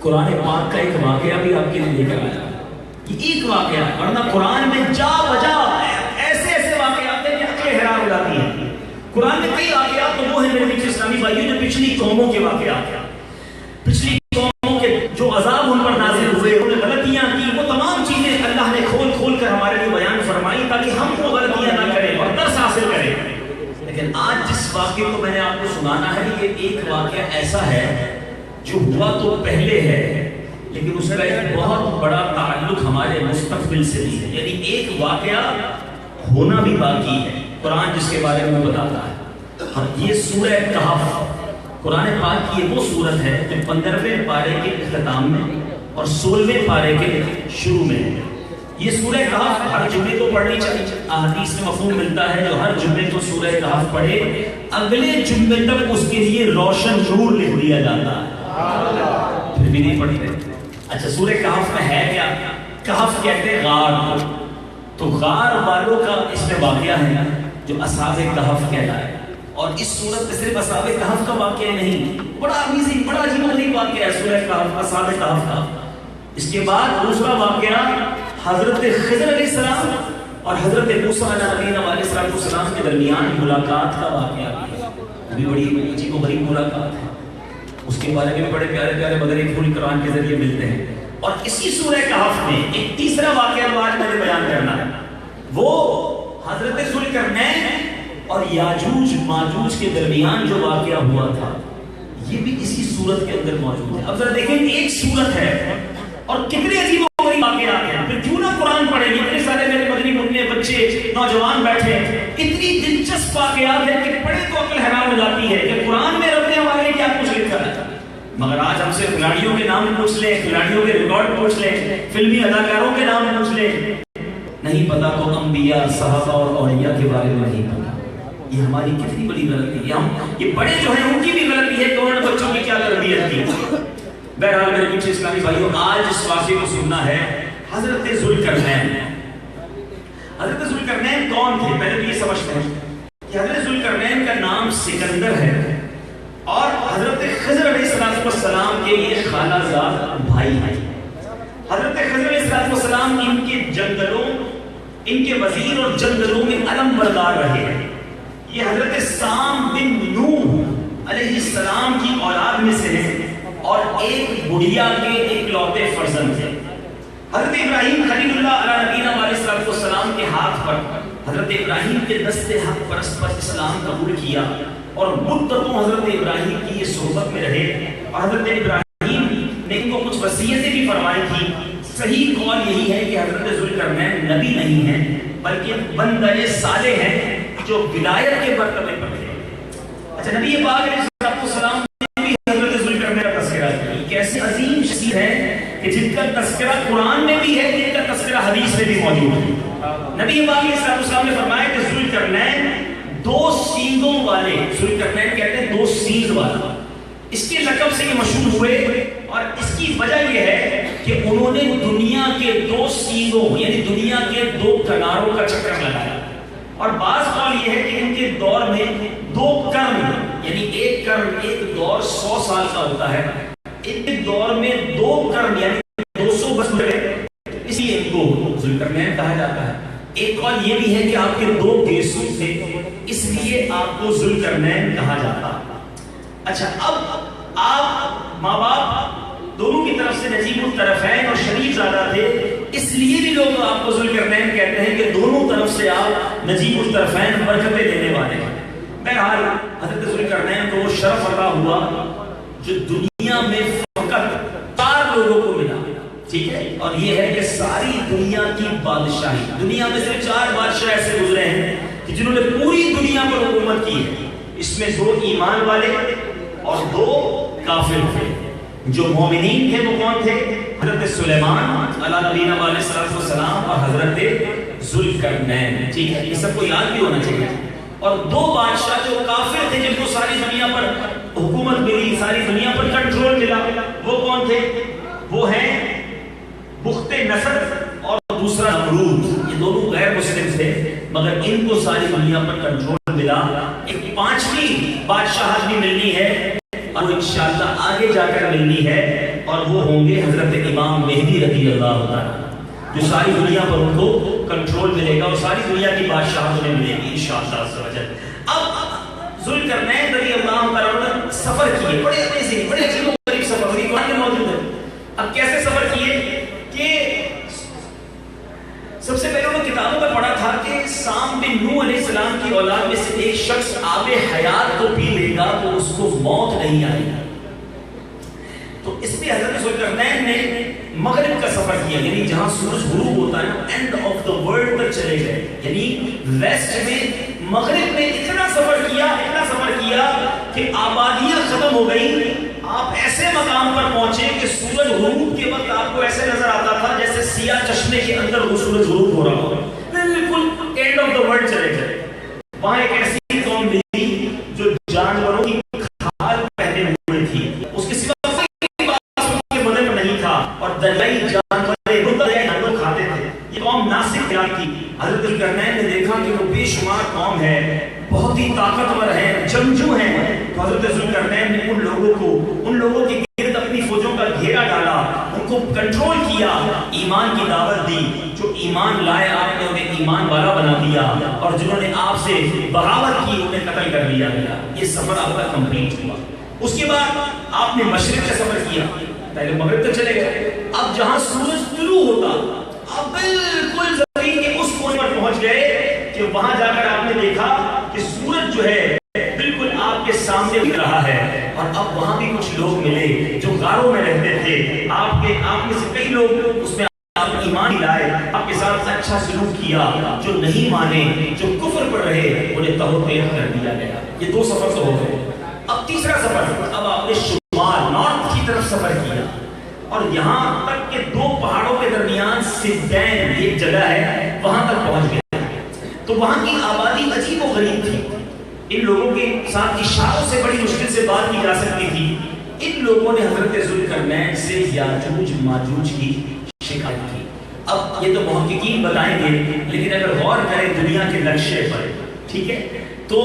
قرآن پاک کا ایک واقعہ بھی آپ کے لیے لے کر آیا. یہ ایک واقعہ, ورنہ قرآن میں جا بجا ایسے ایسے واقعات ہیں کہ عقلیں حیران ہو جاتی ہیں. قرآن میں کئی واقعات تو وہ ہیں میرے نیچے اسلامی بھائیوں جو پچھلی قوموں کے واقعات ہیں, پچھلی قوموں کے جو عذاب ان پر نازل ہوئے, انہوں نے غلطیاں کی, وہ تمام چیزیں اللہ نے کھول کھول کر ہمارے لیے بیان فرمائی تاکہ ہم وہ غلطیاں نہ کریں اور درس حاصل کریں. لیکن آج جس واقعے کو میں نے آپ کو سنانا ہے, یہ ایک واقعہ ایسا ہے جو ہوا تو پہلے ہے لیکن اس کا ایک بہت بڑا تعلق ہمارے مستقبل سے بھی ہے. یعنی ایک واقعہ ہونا بھی باقی ہے. قرآن جس کے بارے میں بتاتا ہے, یہ سورہ کہف قرآن پاک کی وہ سورت ہے جو 15ویں پارے کے اختتام میں اور 16ویں پارے کے شروع میں ہے. یہ سورہ کہف ہر جمعے کو پڑھنی چاہیے. احادیث میں مفہوم ملتا ہے جو ہر جمعے کو سورہ کہف پڑھے اگلے جمعے تک اس کے لیے روشن نور لکھ دیا جاتا ہے. پھر بھی نہیں پڑھتے. اچھا, سورہ کہف میں ہے کیا؟ کہف کہتے ہیں غار کو, تو غار والوں کا اس میں واقعہ ہے جو اصحاب کہف کہلائے. اور اس سورت میں صرف اصحاب کہف کا واقعہ نہیں, بڑا امیزنگ, بڑا عجیب و غریب واقعہ ہے سورہ کہف, اصحاب کہف کا. اس کے بعد دوسرا واقعہ حضرت خضر علیہ السلام اور حضرت موسیٰ علیہ السلام کے درمیان ملاقات کا واقعہ ہے. وہ بھی بڑی عجیب و غریب ملاقات ہے. اس کے بارے میں بڑے پیارے پیارے مدنی پھول قرآن کے ذریعے ملتے ہیں. اور اسی سورہ کہف میں ایک تیسرا واقعہ آج میں نے بیان کرنا ہے, وہ حضرت ذوالقرنین اور یاجوج ماجوج کے درمیان جو واقعہ ہوا تھا, یہ بھی اسی سورت کے اندر موجود ہے. اب ذرا دیکھیں, ایک سورت ہے اور کتنے عجیب و غریب واقعات ہیں. پھر کیوں نہ قرآن پڑھیں, اتنے سارے میرے مدنی منع بچے نوجوان بیٹھے, اتنی دلچسپ واقعات ہیں کہ پڑھے تو عقل حیران ہو جاتی ہے کہ قرآن میں رب نے ہمارے لیے کیا کچھ لکھا ہے. مگر آج ہم سے کھلاڑیوں کے نام پوچھ لیں, کھلاڑیوں کے ریکارڈ پوچھ لیں, فلمی اداکاروں کے نام پوچھ لیں, نہیں پتا تو انبیاء, صحابہ اور اولیاء کے بارے میں نہیں پتا. یہ ہماری کتنی بڑی غلطی ہے. یہ بڑے جو ہیں ان کی بھی غلطی ہے کہ انہوں نے بچوں کی کیا تربیت کی. بہرحال میرے پیچھے اسلامی بھائیوں, آج اس واقعے کو سننا ہے حضرت ذوالقرنین. حضرت ذوالقرنین کون تھے؟ پہلے تو یہ سمجھتے ہیں کہ حضرت ذوالقرنین کا نام سکندر ہے اور حضرت خضر علیہ السلام کے یہ خالہ زاد بھائی ہیں. حضرت خضر علیہ السلام ان کے جنگلوں, ان کے وزیر اور جنگلوں میں علم بردار رہے ہیں. یہ حضرت سام بن نوح علیہ السلام کی اولاد میں سے ہیں اور ایک بڑھیا کے ایک لوتے فرزند تھے. حضرت ابراہیم خلیل اللہ علیہ نبینا علیہ السلام کے ہاتھ پر حضرت ابراہیم کے دست حق پرست پر اسلام قبول کیا اور مدتوں حضرت ابراہیم کی یہ صحبت میں رہے اور حضرت ابراہیم نے ان کو کچھ وصیتیں بھی فرمائی تھی. صحیح قول یہی ہے کہ حضرت ذوالقرنین نبی نہیں ہیں بلکہ بندہ صالح ہیں جو ولایت کے مرتبے پر تھے. اچھا نبی پاک علیہ السلام نے بھی حضرت ذوالقرنین کا تذکرہ کیا. کیسے عظیم شخصیت ہے کہ جن کا تذکرہ قرآن میں بھی ہے, جن کا تذکرہ حدیث میں بھی موجود ہے. نبی پاک علیہ السلام نے فرمایا کہ ذوالقرنین دو سینگوں والے, ذوالقرنین کہتے ہیں دو سینگ والا, اس کے لقب سے یہ مشہور ہوئے اور اس کی وجہ یہ ہے کہ انہوں نے دنیا کے دو سینگوں یعنی دنیا کے دو کناروں کا چکر لگایا. اور بعض قول یہ ہے کہ ان کے دور میں دو قرن یعنی ایک قرن ایک دور 100 سال کا ہوتا ہے, ایک دور میں دو قرن یعنی 200 برس گزرے, اس لیے ان کو ذوالقرنین کہا جاتا ہے. ایک قول یہ بھی ہے کہ آپ کے دو گیسو تھے اس لیے آپ کو ذوالقرنین کہا جاتا. اچھا اب آپ ماں باپ دونوں کی طرف سے نجیب الطرفین اور شریف زادہ تھے, اس لیے بھی لوگ آپ کو ذوالقرنین کہتے ہیں کہ دونوں طرف سے آپ نجیب الطرفین برکتیں دینے والے ہیں. بہرحال حضرت ذوالقرنین کو وہ شرف عطا ہوا جو دنیا میں فقط 4 لوگوں کو ملا, ٹھیک ہے, اور یہ ہے کہ ساری دنیا کی بادشاہی, دنیا میں صرف 4 بادشاہ ایسے گزرے ہیں کہ جنہوں نے پوری دنیا پر حکومت کی ہے. اس میں 2 ایمان والے اور 2 کافر تھے. جو مومنین تھے وہ کون تھے؟ حضرت سلیمان علیہ نبینا علیہ السلام اور حضرت ذوالقرنین, ٹھیک ہے, یہ سب کو یاد بھی ہونا چاہیے. اور 2 بادشاہ جو کافر تھے جن کو ساری دنیا پر حکومت ملی, ساری دنیا پر کنٹرول ملا, وہ کون تھے؟ وہ ہیں بخت نصر اور دوسرا نمرود. یہ دونوں غیر مسلم تھے مگر ان کو ساری دنیا پر کنٹرول ملا. ایک 5ویں بادشاہت بھی ملنی ہے اور وہ انشاءاللہ آگے جا کر ملنی ہے, اور وہ ہوں گے حضرت امام مہدی رضی اللہ تعالیٰ, جو ساری دنیا پر ان کو کنٹرول ملے گا اور ساری دنیا کی بادشاہت انہیں ملے گی انشاءاللہ عز و جل. اب ذوالقرنین رضی اللہ تعالیٰ نے سفر کیے, بڑے امیزنگ, بڑے عجیب و غریب سفر, یہ قرآن میں موجود ہے. اب کیسے سفر کیے کہ سب سے پہلے انہوں نے کتابوں میں پڑھا تھا کہ سام بن نوح علیہ السلام کی اولاد میں سے ایک شخص آب حیات کو پی لے گا تو اس کو موت نہیں آئے گی. تو اس لیے حضرت ذوالقرنین نے مغرب کا سفر کیا, یعنی جہاں سورج غروب ہوتا ہے اینڈ آف دا ورلڈ تک چلے گئے, یعنی ویسٹ میں مغرب میں اتنا سفر کیا کہ آبادیاں ختم ہو گئی. آپ ایسے مقام پر پہنچے کہ سورج غروب کے وقت آپ کو ایسے نظر آتا تھا جیسے سیاہ چشمے کے اندر وہ سورج غروب ہو رہا ہو, بالکل اینڈ آف دا ورلڈ چلے گئے. وہاں ایک ایسی قوم ملی جو جانوروں کی کھال پہنے ہوئے تھی, اس کے سوا کوئی بات ان کے بدن میں نہیں تھا, اور دریائی جانور کھاتے تھے. یہ قوم ناسک تھی. حضرت ذوالقرنین نے دیکھا کہ وہ بے شمار قوم ہے, بہت ہی طاقتور ہے, جنگجو ہیں. تو حضرت ذوالقرنین نے ان لوگوں کے گرد اپنی فوجوں کا گھیرا ڈالا, ان کو کنٹرول کیا, ایمان کی دعوت دی. جو ایمان لائے آپ نے انہیں ایمان والا بنا دیا, اور جنہوں نے آپ سے بغاوت کی انہیں قتل کر لیا گیا. یہ سفر آپ کا کمپلیٹ ہوا. اس کے بعد آپ نے مشرق کا سفر کیا, پہلے مغرب تک چلے گئے. اب جہاں سورج طلوع ہوتا اب بالکل زمین کے اس کونے پر پہنچ گئے کہ وہاں جا کر آپ نے دیکھا کہ سورج جو ہے بالکل آپ کے سامنے دکھ رہا ہے. اور اب وہاں بھی کچھ لوگ ملے جو غاروں میں رہتے تھے. آپ میں سے کئی لوگ اس میں آپ ایمان لائے, آپ کے ساتھ اچھا سلوک کیا. جو نہیں مانے, جو کفر پر رہے, انہیں تہوتیت کر دیا گیا. یہ 2 سفر تو ہو گئے. اب تیسرا سفر, اب آپ نے شمال نارتھ کی طرف سفر کیا, اور یہاں تک کہ 2 پہاڑوں کے درمیان سدین ایک جگہ ہے, وہاں تک پہنچ گئے. تو وہاں کی آبادی عجیب و غریب تھی. ان لوگوں کے ساتھ اشاروں سے بڑی مشکل سے بات کی جا سکتی تھی. ان لوگوں نے حضرت ذوالقرنین سے یاجوج ماجوج کی شکایت کی. اب یہ تو محققین بتائیں گے, لیکن اگر غور کریں دنیا کے نقشے پر, ٹھیک ہے, تو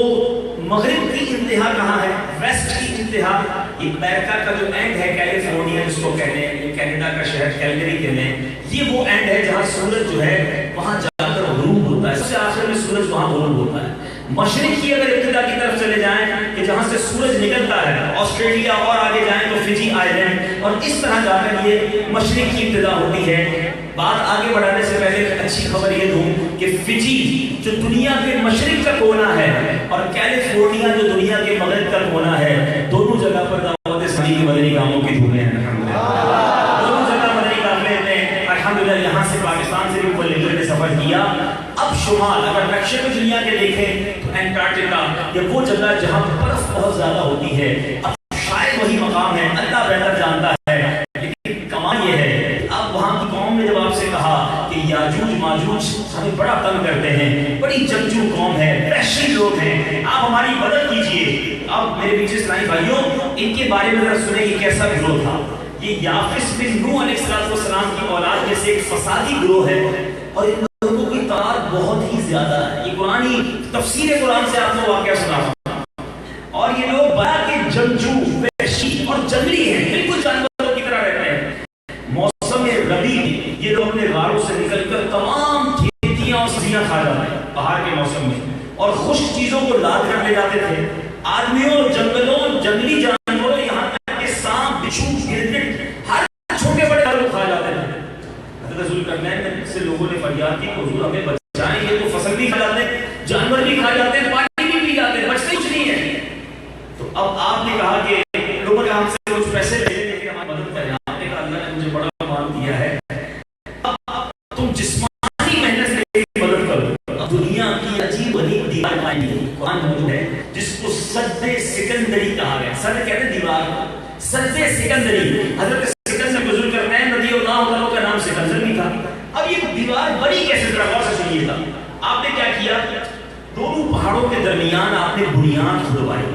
مغرب کی انتہا کہاں ہے؟ ویسٹ کی انتہا امریکہ کا جو اینڈ ہے کیلیفورنیا جس کو کہتے ہیں, کینیڈا کا شہر کیلگری کہتے ہیں, یہ وہ اینڈ ہے جہاں سورج جو ہے وہاں جا کر غروب ہوتا ہے. سب سے آخر میں سورج وہاں غروب ہوتا ہے. مشرق کی اگر ابتدا کی طرف چلے جائیں کہ جہاں سے سورج نکلتا ہے, آسٹریلیا اور آگے جائیں تو فجی آئلینڈ, اور اس طرح جا کر یہ مشرق کی ابتدا ہوتی ہے. بات آگے بڑھانے سے پہلے ایک اچھی خبر یہ دوں کہ فجی جو دنیا کے مشرق کا کونا ہے اور کیلیفورنیا جو دنیا کے مغرب کا کونا ہے، دونوں جگہ پر دعوت اسلامی کے مدنی کاموں کی دھومیں ہیں الحمدللہ۔ دونوں جگہ مدنی کاموں نے الحمدللہ یہاں سے پاکستان سے بھی اوپر لے کر کے سفر کیا۔ اب شمال اگر نقشے میں دنیا کے دیکھیں تو انٹارکٹیکا یہ وہ جگہ جہاں برف بہت زیادہ ہوتی ہے، اب شاید وہی مقام ہے، اللہ بہتر جانتا ہے، لیکن کمال یہ ہے اب وہاں کی قوم نے جب آپ سے کہا کہ یاجوج ماجوج ہمیں بڑا تنگ کرتے ہیں، بڑی جنگجو قوم ہے، وحشی لوگ ہیں، آپ ہماری مدد کیجئے۔ اب میرے پیچھے اسلامی بھائیوں ان کے بارے میں ذرا سنیں کہ کیسا گروہ تھا۔ یہ یافس بن نوح علیہ السلام کی اولاد میں سے ایک فسادی گروہ ہے اور ان لوگوں کی تعداد بہت ہی زیادہ ہے۔ یہ قرآنی تفسیر قرآن سے آپ کو واقعہ سنا رہا ہوں۔ اور یہ لوگ بڑا کے جنگجو، وحشی اور جنگلی ہیں، بالکل جانوروں کی طرح رہتے ہیں۔ موسم ربیع یہ لوگ اپنے غاروں سے نکل کر تمام کھیتیاں اور سبزیاں کھا جاتے ہیں باہر کے موسم میں، اور خشک چیزوں کو لاد کر لے جاتے تھے۔ آدمیوں، جنگلوں، جنگلی جانوروں، یہاں تک کہ سانپ، بچھو، گرگٹ، ہر چھوٹے بڑے لوگ کھا جاتے ہیں۔ حضرت ذوالقرنین سے لوگوں نے فریاد کی کہ حضور ہمیں بچائیں، یہ تو فصل بھی کھا جاتے ہیں، جانور بھی کھا جاتے ہیں، پانی بھی پی جاتے ہیں، بچتے کچھ نہیں ہے۔ تو اب آپ نے کہا کہ لوگوں نے ہم سے کچھ پیسے لے لیں کہ ہماری مدد کریں۔ آپ نے کہا اللہ نے مجھے بڑا مال دیا ہے، اب تم جسمانی محنت سے مدد کرو۔ اب دنیا کی عجیب غریب دیوار پائیں گے، قرآن موجود ہے جس کو سد سکندری کہا گیا۔ سد کہتے ہیں دیوار، سد سکندری۔ حضرت سکندر بزرگ کرنا ہے، رضی اللہ عنہ کا نام سکندر بھی تھا۔ اب یہ دیوار بڑی کیسے طرح غور سے سنیے گا۔ آپ نے کیا کیا؟ دونوں پہاڑوں کے درمیان آپ نے بنیاد کھدوائی۔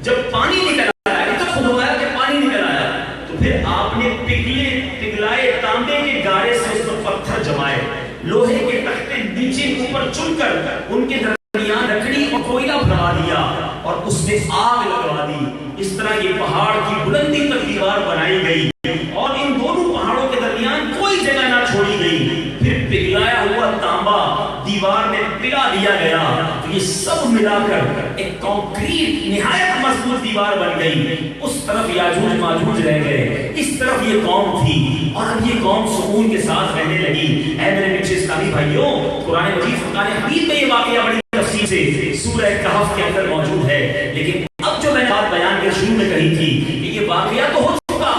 جب پانی نکل آیا، اتنا کھدوایا کہ پانی نکل آیا، تو پھر آپ نے پگھلائے تانبے کے گارے سے اس پر پتھر جمائے، لوہے کے تختے نیچے اوپر چن کر ان کے درمیان لکڑی اور کوئلہ بھرا دیا اور اس میں آگ لگوا دی۔ اس طرح یہ پہاڑ کی بلندی تک دیوار بنائی گئی اور ان دونوں پہاڑوں کے درمیان کوئی جگہ نہ چھوڑی گئی۔ پھر پگھلایا ہوا تانبا دیوار میں پگھلا دیا گیا، تو یہ سب ملا کر ایک کانکریٹ نہایت مضبوط دیوار بن گئی۔ اس طرف یاجوج ماجوج رہ گئے، اس طرف یہ قوم تھی، اور اب یہ قوم سکون کے ساتھ رہنے لگی۔ اے میرے پیچھے اسلامی بھائیوں، قرآن مجید فرقان حمید میں یہ واقعہ بڑی تفصیل سے سورہ کہف کے اندر موجود ہے، لیکن اب جو میں نے بات بیان کے شروع میں کہی تھی کہ یہ واقعہ تو ہو چکا،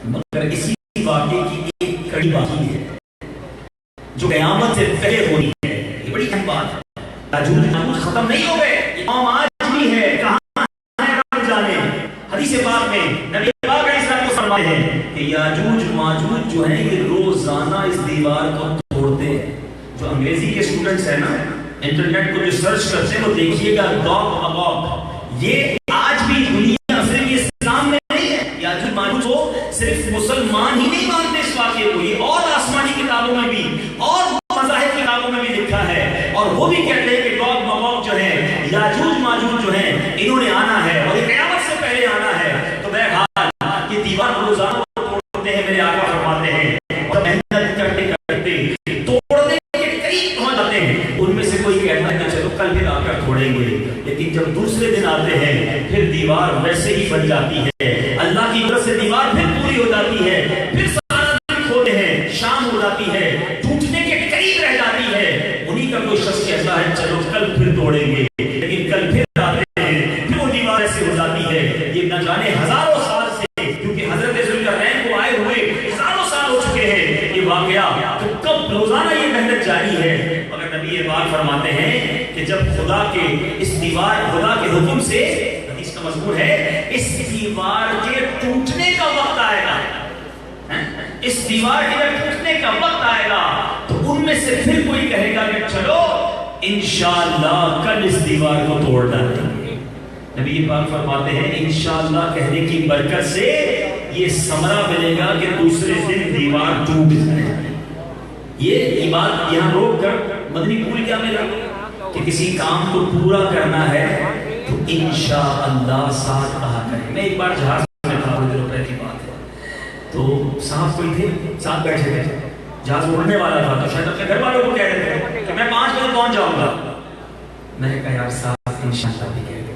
مگر اسی واقعے کی ایک کڑی باقی ہے جو قیامت سے پہلے ہونی ہے۔ یہ بڑی اہم بات ہے۔ یاجوج ماجوج ختم نہیں ہو گئے، قوم آج بھی ہے، کہاں ہے رب جانے۔ حدیث پاک میں نبی پاک علیہ السلام کو فرماتے ہیں کہ یاجوج ماجوج جو ہیں یہ روزانہ اس دیوار کو توڑتے ہیں۔ جو انگریزی کے اسٹوڈنٹس ہیں نا، انٹرنیٹ کو جو سرچ کرتے ہیں وہ دیکھیے گا، گوگ مگوگ، یہ آج بھی دنیا صرف یہ اسلام میں نہیں ہے، یاجوج ماجوج کو صرف مسلمان ہی نہیں مانتے اس واقعے کو، یہ اور آسمانی کتابوں میں بھی اور مذاہب کتابوں میں بھی لکھا ہے، اور وہ بھی کہتے ہیں کہ گوگ مگوگ جو ہے، یاجوج ماجوج جو ہیں، انہوں نے آنا ہے اور یہ قیامت سے پہلے آنا ہے۔ تو بہرحال یہ دیوار روزانہ توڑتے ہیں، میرے آقا فرماتے ہیں، اور محنت کرتے کرتے توڑنے کے قریب پہنچ جاتے ہیں۔ ان میں سے کوئی کہتا ہے کہ چلو کل پھر آ کر توڑیں گے، لیکن جب دوسرے دن آتے ہیں پھر دیوار ویسے ہی بن جاتی ہے، اللہ کی مدد سے دیوار پھر پوری ہو جاتی ہے، پھر سارا دن کھولتے ہیں، شام ہو جاتی ہے، ٹوٹنے کے قریب رہ جاتی ہے۔ انہی کا کوئی شخص کہتا ہے چلو کل پھر توڑیں گے، لیکن کل پھر آتے ہیں، پھر وہ دیوار ایسے ہو جاتی ہے۔ یہ نہ جانے ہزاروں سال سے، کیونکہ حضرت ذوالقرنین کو آئے ہوئے ہزاروں سال ہو چکے ہیں یہ واقعہ، تو کب روزانہ یہ محنت جاری ہے۔ مگر نبی پاک فرماتے ہیں کہ جب خدا کے اس دیوار، خدا کے حکم سے، حدیث کا مضمون ہے، اس دیوار کے ٹوٹنے کا وقت آئے گا، اس دیوار کے جب ٹوٹنے کا وقت آئے گا تو ان میں سے پھر کوئی کہے گا کہ چلو انشاءاللہ کل اس دیوار کو توڑ ڈالیں گے۔ نبی پاک فرماتے ہیں انشاءاللہ کہنے کی برکت سے یہ ثمرہ ملے گا کہ دوسرے دن دیوار ٹوٹ جائے۔ یہ بات یہاں روک کر مدنی پھول کیا ملا کہ کسی کام کو پورا کرنا ہے تو انشاءاللہ ساتھ کہا کریں۔ میں ایک بار جہاز میں تھا، کچھ دنوں پہلے کی بات ہے، تو صاحب کوئی تھے ساتھ بیٹھے تھے، جہاز اڑنے والا تھا، تو شاید اپنے گھر والوں کو کہہ رہے تھے کہ میں 5 بجے پہنچ جاؤں گا۔ میں نے کہا یار صاحب انشاءاللہ بھی کہہ دو،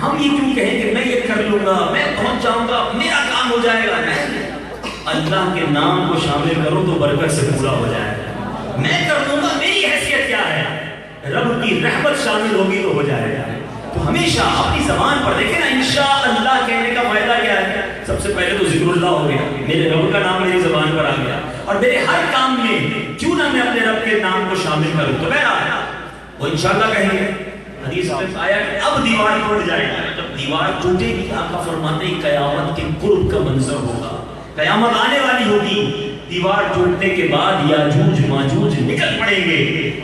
ہم یہ کیوں کہیں کہ میں یہ کر لوں گا، میں پہنچ جاؤں گا، میرا کام ہو جائے گا۔ نہیں، اللہ کے نام کو شامل کرو تو برکت سے پورا ہو جائے گا. میں کر دوں گا، میری حیثیت کیا ہے؟ رب کی رحمت شامل ہوگی تو ہو جائے گا. تو ہمیشہ اپنی زبان پر دیکھیں نا انشاءاللہ کہنے کا فائدہ کیا ہے؟ سب سے پہلے تو ذکر اللہ ہو گیا، میرے رب کا نام میری زبان پر آ گیا، اور میرے ہر کام میں کیوں نہ میں اپنے رب کے نام کو شامل کروں. تو بہرحال وہ انشاءاللہ کہیں گے. حدیث میں آیا کہ اب دیوار ٹوٹ جائے گا. جب دیوار ٹوٹے گی آقا فرماتے ہیں قیامت کے قرب کا منظر ہوگا، قیامت آنے والی ہوگی. دیوار ٹوٹنے کے بعد یاجوج ماجوج نکل پڑیں گے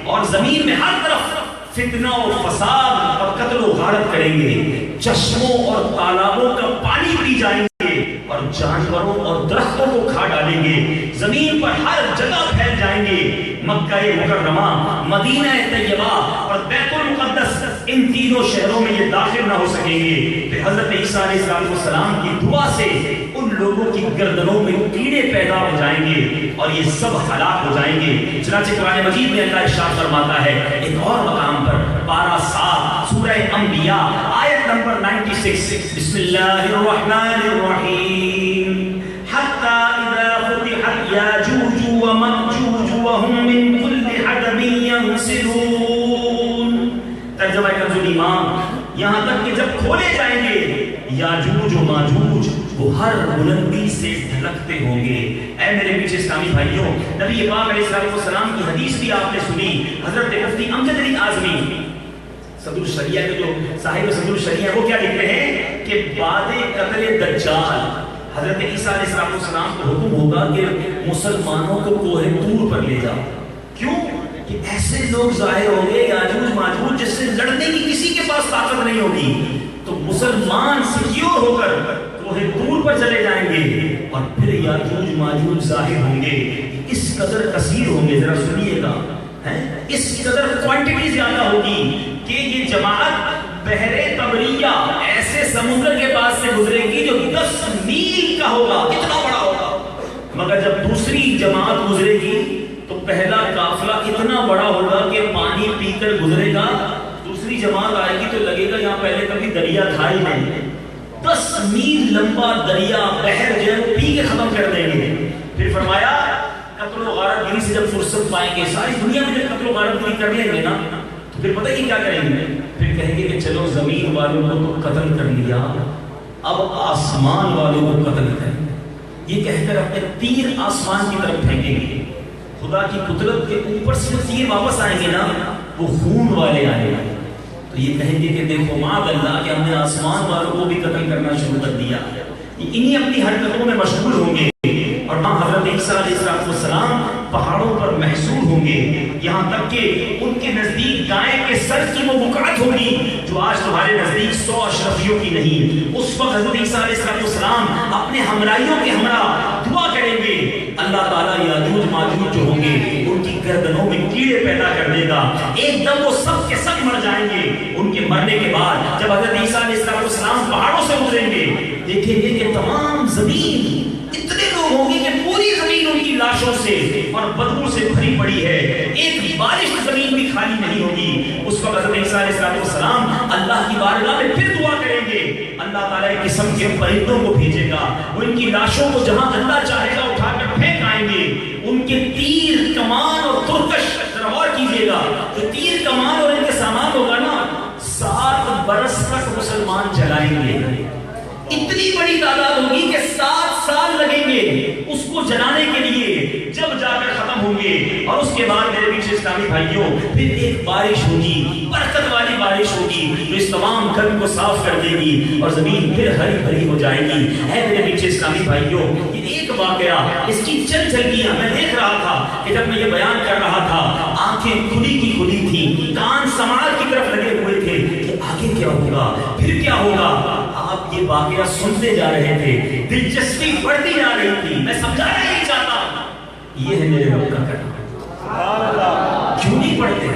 اور زمین میں ہر طرف فتنہ و فساد اور قتل و غارت کریں گے. چشموں اور تالابوں کا پانی پی جائیں گے اور جانوروں اور درختوں کو کھا ڈالیں گے. زمین پر ہر جگہ پھیل جائیں گے. مکہ مکرمہ، مدینہ طیبہ اور بیت المقدس، ان تینوں شہروں میں یہ داخل نہ ہو سکیں گے. پھر حضرت عیسیٰ علیہ السلام کی دعا سے ان لوگوں کی گردنوں میں کیڑے پیدا ہو جائیں گے اور یہ سب ہلاک ہو جائیں گے. چنانچہ قرآن مجید میں اللہ ارشاد فرماتا ہے ایک اور مقام پر، پارہ 7 سورہ انبیاء آیت نمبر 96، بسم اللہ الرحمن الرحیم، حتی اذا فتحت یاجوج ومأجوج وهم من كل حدب ينسلون. ترجمہ کنز الایمان، یہاں تک کہ جب کھولے جائیں گے یاجوج و ماجوج وہ ہر بلندی سے ڈھلکتے ہوں گے. اے میرے پیچھے اسلامی بھائیوں، نبی پاک علیہ السلام کی حدیث بھی آپ نے سنی. حضرت مفتی امجد علی اعظمی صدر الشریعہ کے جو صاحب صدر الشریعہ وہ کیا لکھتے ہیں کہ بعد قتل دجال حضرت عیسیٰ علیہ السلام کو حکم ہوگا کہ مسلمانوں کو کوہ طور پر لے جاؤ. کیوں؟ کہ ایسے لوگ ظاہر ہوں گے یاجوج ماجوج جس سے لڑنے کی کسی کے پاس طاقت نہیں ہوگی. تو مسلمان سیکیور ہو کر کوہ طور پر چلے جائیں گے اور پھر یاجوج ماجوج ظاہر ہوں گے. اس قدر کثیر ہوں گے، ذرا سنیے گا، اس قدر کوانٹٹی زیادہ ہوگی کہ یہ جماعت بحر طبریہ ایسے سمندر کے پاس سے گزرے گی جو 10 میل کا ہوگا، اتنا بڑا ہوگا. مگر جب دوسری جماعت گزرے گی تو پہلا قافلہ اتنا بڑا ہوگا کہ پانی پی کر گزرے گا. دوسری جماعت آئے گی تو لگے گا یہاں پہلے کبھی دریا تھا ہی نہیں. 10 میل لمبا دریا بحر جو ہے پی کے ختم کر دیں گے. پھر فرمایا قتل و غارت گری سے جب فرصت پائیں گے، ساری دنیا میں جب قتل و غارت گری کر لیں گے نا، تو پھر پتہ ہی کیا کریں گے؟ پھر کہیں گے کہ چلو زمین والوں کو تو قتل کر لیا، اب آسمان والوں کو قتل کریں. یہ کہہ کر اپنے تیر آسمان کی طرف پھینکیں گے. خدا کی قدرت کے اوپر سے تیر واپس آئیں گے نا، وہ خون والے آئیں گے. تو یہ کہیں گے کہ دیکھو معاذ اللہ کہ ہم نے آسمان والوں کو بھی قتل کرنا شروع کر دیا. انہی اپنی حرکتوں میں مشغول ہوں گے اور حضرت عیسیٰ علیہ السلام پہاڑوں پر محسوس ہوں گے، یہاں تک کہ ان کے نزدیک دائیں کے سر کی وہ بقعت ہوگی جو آج تمہارے نزدیک 100 اشرفیوں کی نہیں. اس وقت حضرت عیسیٰ علیہ السلام اپنے ہمراہیوں کے ہمراہ دعا کریں گے، اللہ تعالیٰ یاجوج ماجوج جو ہوں گے ان کی گردنوں میں کیڑے پیدا کر دے گا. ایک دم وہ سب کے سب مر جائیں گے. ان کے مرنے کے بعد جب حضرت عیسیٰ علیہ السلام پہاڑوں سے گزریں گے، دیکھیں گے کہ تمام زمین اتنے لوگ ہوں گے کہ پوری زمین ان کی لاشوں سے اور بدبو سے بھری پڑی ہے. ایک بارش زمین بھی خالی نہیں ہوگی. اس وقت حضرت عیسیٰ علیہ السلام اللہ کی بارگاہ میں پھر دعا کریں گے. اللہ تعالیٰ ایک قسم کے پرندوں کو بھیجے گا، وہ ان کی لاشوں کو جہاں اللہ چاہے گا اٹھا کر پھینک آئیں گے. ان کے تیر کمان اور ترکش، ذرا غور کیجیے گا، جو تیر کمان اور ان کے سامان ہوگا نا 7 برس تک مسلمان چلائیں گے. اتنی بڑی تعداد ہوگی کہ 7 سال لگیں گے اس کو جلانے کے لیے، جب جا کر ختم ہوں گے. اور اس کے بعد میرے پیچھے اسلامی بھائیوں پھر ایک بارش ہوگی، برکت والی بارش ہوگی جو اس تمام گند کو صاف کر دے گی اور زمین پھر ہری بھری ہو جائے گی. ہے میرے پیچھے اسلامی بھائیوں یہ ایک واقعہ، اس کی چند جھلکیاں میں دیکھ رہا تھا کہ جب میں یہ بیان کر رہا تھا آنکھیں کھلی کی کھلی تھی، کان سماعت کی طرف لگے ہوئے تھے کہ آگے کیا ہوگا، پھر کیا ہوگا. آپ یہ واقعہ سنتے جا رہے تھے، دلچسپی بڑھتی جا رہی تھی. میں سمجھانا نہیں چاہتا یہ ہے میرے رب کا کرم. کیوں نہیں پڑھتے،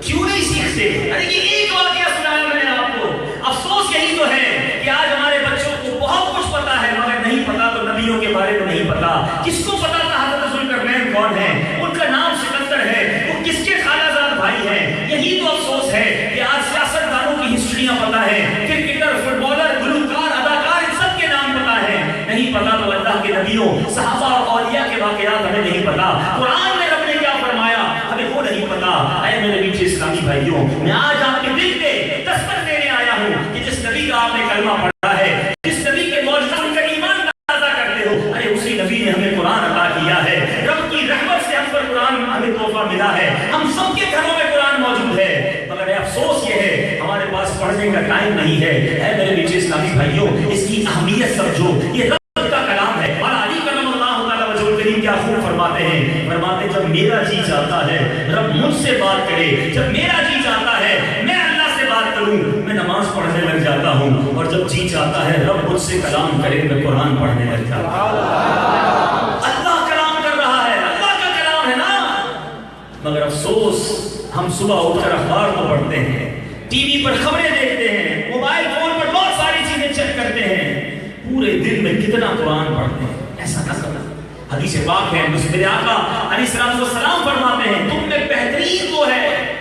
کیوں نہیں سیکھتے؟ ارے یہ ایک واقعہ سنایا میں نے آپ کو. افسوس یہی تو ہے کہ آج ہمارے بچوں کو بہت کچھ پتا ہے مگر نہیں پتا تو نبیوں کے بارے میں نہیں پتا. کس کو پتا تھا حضرت ذوالقرنین کون ہے، ان کا نام سکندر ہے، وہ کس کے خالہ زاد بھائی ہیں. یہی تو افسوس ہے کہ آج سیاست دانوں کی ہسٹریاں پتا ہے، کرکٹر، فٹ بالر، گلوکار، اداکار، ان سب کے نام پتا ہے. نہیں پتا تو اللہ کے نبیوں نبیوں صحابہ اور اولیاء کے واقعات ہمیں نہیں پتا، قرآن میں رب نے کیا فرمایا ہمیں وہ نہیں پتا۔ اے میرے میٹھے اسلامی بھائیوں، میں آج آپ کے دل پہ دستک دینے آیا ہوں کہ جس نبی کا آپ نے کلمہ پڑھا ہے، جس نبی کے معجزات ان کا ایمان تازہ کرتے ہو، ارے اسی نبی نے ہمیں قرآن عطا کیا ہے۔ رب کی رحمت سے ہم پر قرآن ہمیں تحفہ ملا ہے، ہم سب کے گھروں میں قرآن موجود ہے، مگر افسوس یہ ہے ہمارے پاس پڑھنے کا ٹائم نہیں ہے۔ اے میرے میٹھے اسلامی بھائیوں، اس کی اہمیت سمجھو، یہ رب کا کلام ہے۔ اور علی کرم اللہ تعالیٰ وجہ کریم کیا خوب فرماتے ہیں، فرماتے ہیں جب میرا جی چاہتا ہے رب مجھ سے بات کرے، جب میرا جی چاہتا ہے میں اللہ سے بات کروں، میں نماز پڑھنے لگ جاتا ہوں، اور جب جی چاہتا ہے رب مجھ سے کلام کرے میں قرآن پڑھنے لگ جاتا ہوں۔ اللہ کلام کر رہا ہے، اللہ کا کلام ہے نا، مگر افسوس ہم صبح اٹھ کر اخبار کو پڑھتے ہیں، ٹی وی پر خبریں دیکھتے ہیں، موبائل فون پر بہت ساری چیزیں چیک کرتے ہیں، پورے دن میں کتنا قرآن پڑھتے ہیں۔ ایسا نہ کرنا۔ حدیث پاک ہے، میرے آقا علیہ السلام فرماتے ہیں تم میں بہترین وہ ہے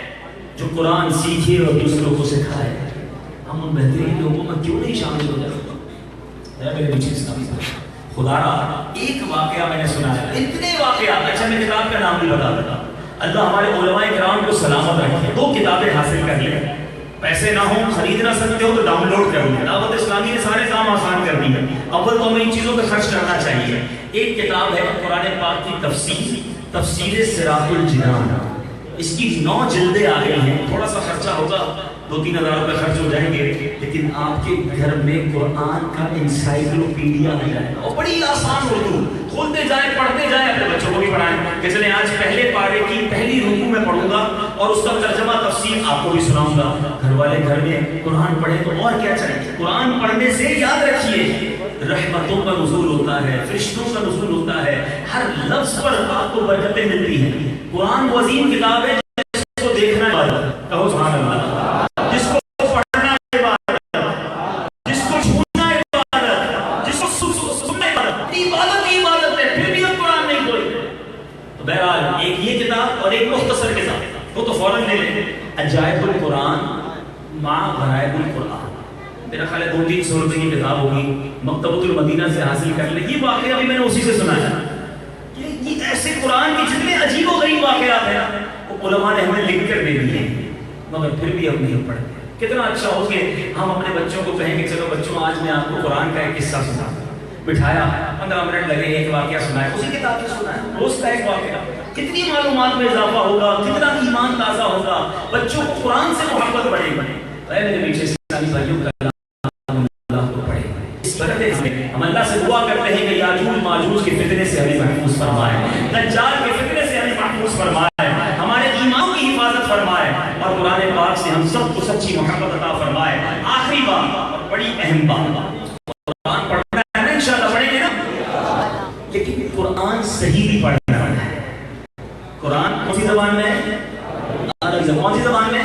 جو قرآن سیکھے اور دوسروں کو سکھائے۔ ہم ان بہترین لوگوں میں کیوں نہیں شامل ہو جاتے؟ میرے پیچھے خدا را ایک واقعہ میں نے سنا ہے، اتنے واقعات، اچھا میں کتاب کا نام بھی بتا دیتا۔ اللہ ہمارے علماء کرام کو سلامت رکھے، 2 کتابیں حاصل کر لیں، پیسے نہ ہوں خرید نہ سکتے ہو تو ڈاؤن لوڈ کر لیں۔ دعوت اسلامی نے سارے کام آسان کر دی ہے، اول تو ہمیں ان چیزوں پہ خرچ کرنا چاہیے۔ ایک کتاب ہے قرآن پاک کی تفسیر صراط الجنان، اس کی 9 جلدیں آ گئی ہیں، تھوڑا سا خرچہ ہوگا، 2-3 ہزار روپے خرچ ہو جائیں گے، لیکن آپ کے گھر میں قرآن کا انسائکلوپیڈیا ہو جائے گا، اور بڑی آسان اردو، کھولتے جائیں پڑھتے جائیں، اپنے بچوں کو بھی پڑھائیں کہ چلیں آج پہلے پارے کی پہلی رکوع میں پڑھوں گا اور اس کا ترجمہ تفسیر آپ کو بھی سناؤں گا۔ گھر والے گھر میں قرآن پڑھیں تو اور کیا چاہیے؟ قرآن پڑھنے سے یاد رکھیے رحمتوں کا نزول ہوتا ہے، فرشتوں کا نزول ہوتا ہے، ہر لفظ پر آپ کو برکتیں ملتی ہیں۔ قرآن وہ عظیم کتاب ہے جس کو دیکھنا ہے، کہو سبحان اللہ، جس کو پڑھنا ہے عبادت، جس کو چھونا ہے عبادت، جس کو سننا ہے عبادت، عبادت کی عبادت ہے، پھر بھی ہم قرآن نہیں کھولتے۔ تو بہرحال ایک یہ کتاب اور ایک مختصر کتاب، وہ تو فوراً لے لیں، عجائب القرآن مع غرائب القرآن، میرا خیال ہے 200-300 روپے کی کتاب ہوگی، مکتبۃ المدینہ سے حاصل کر لیں۔ یہ واقعہ بھی میں نے اسی سے سنا ہے کہ یہ ایسے قرآن کے جتنے عجیب و غریب واقعات ہیں وہ علماء نے ہمیں لکھ کر دے دیے ہیں، مگر پھر بھی ہم نہیں پڑھتے۔ کتنا اچھا ہو کہ ہم اپنے بچوں کو کہیں کہ چلو بچوں آج میں آپ کو قرآن کا ایک قصہ سنا، بٹھایا 15 منٹ لگے، ایک واقعہ سنایا، اسی کتاب سے سنا ہے، روز کا ایک واقعہ، کتنی معلومات میں اضافہ ہوگا، کتنا ایمان تازہ ہوگا، بچوں کو قرآن سے محبت بڑھے گی۔ اے میرے پیچھے اسلامی بھائیوں کا اللہ کو پڑھے، اس برکت سے ہم اللہ سے دعا کرتے ہیں کہ یاجوج ماجوج کے فتنے سے ہمیں محفوظ فرمائے، دجال کے فتنے سے ہمیں محفوظ فرمائے، ہمارے ایمان کی حفاظت فرمائے، اور قرآن پاک سے ہم سب کو سچی محبت عطا فرمائے۔ آخری بات اور بڑی اہم بات، قرآن پڑھنا ہے نا، انشاءاللہ پڑھیں گے نا، لیکن قرآن صحیح بھی پڑھنا ہے۔ قرآن کون سی زبان میں ہے؟ عربی زبان۔ کون سی زبان میں؟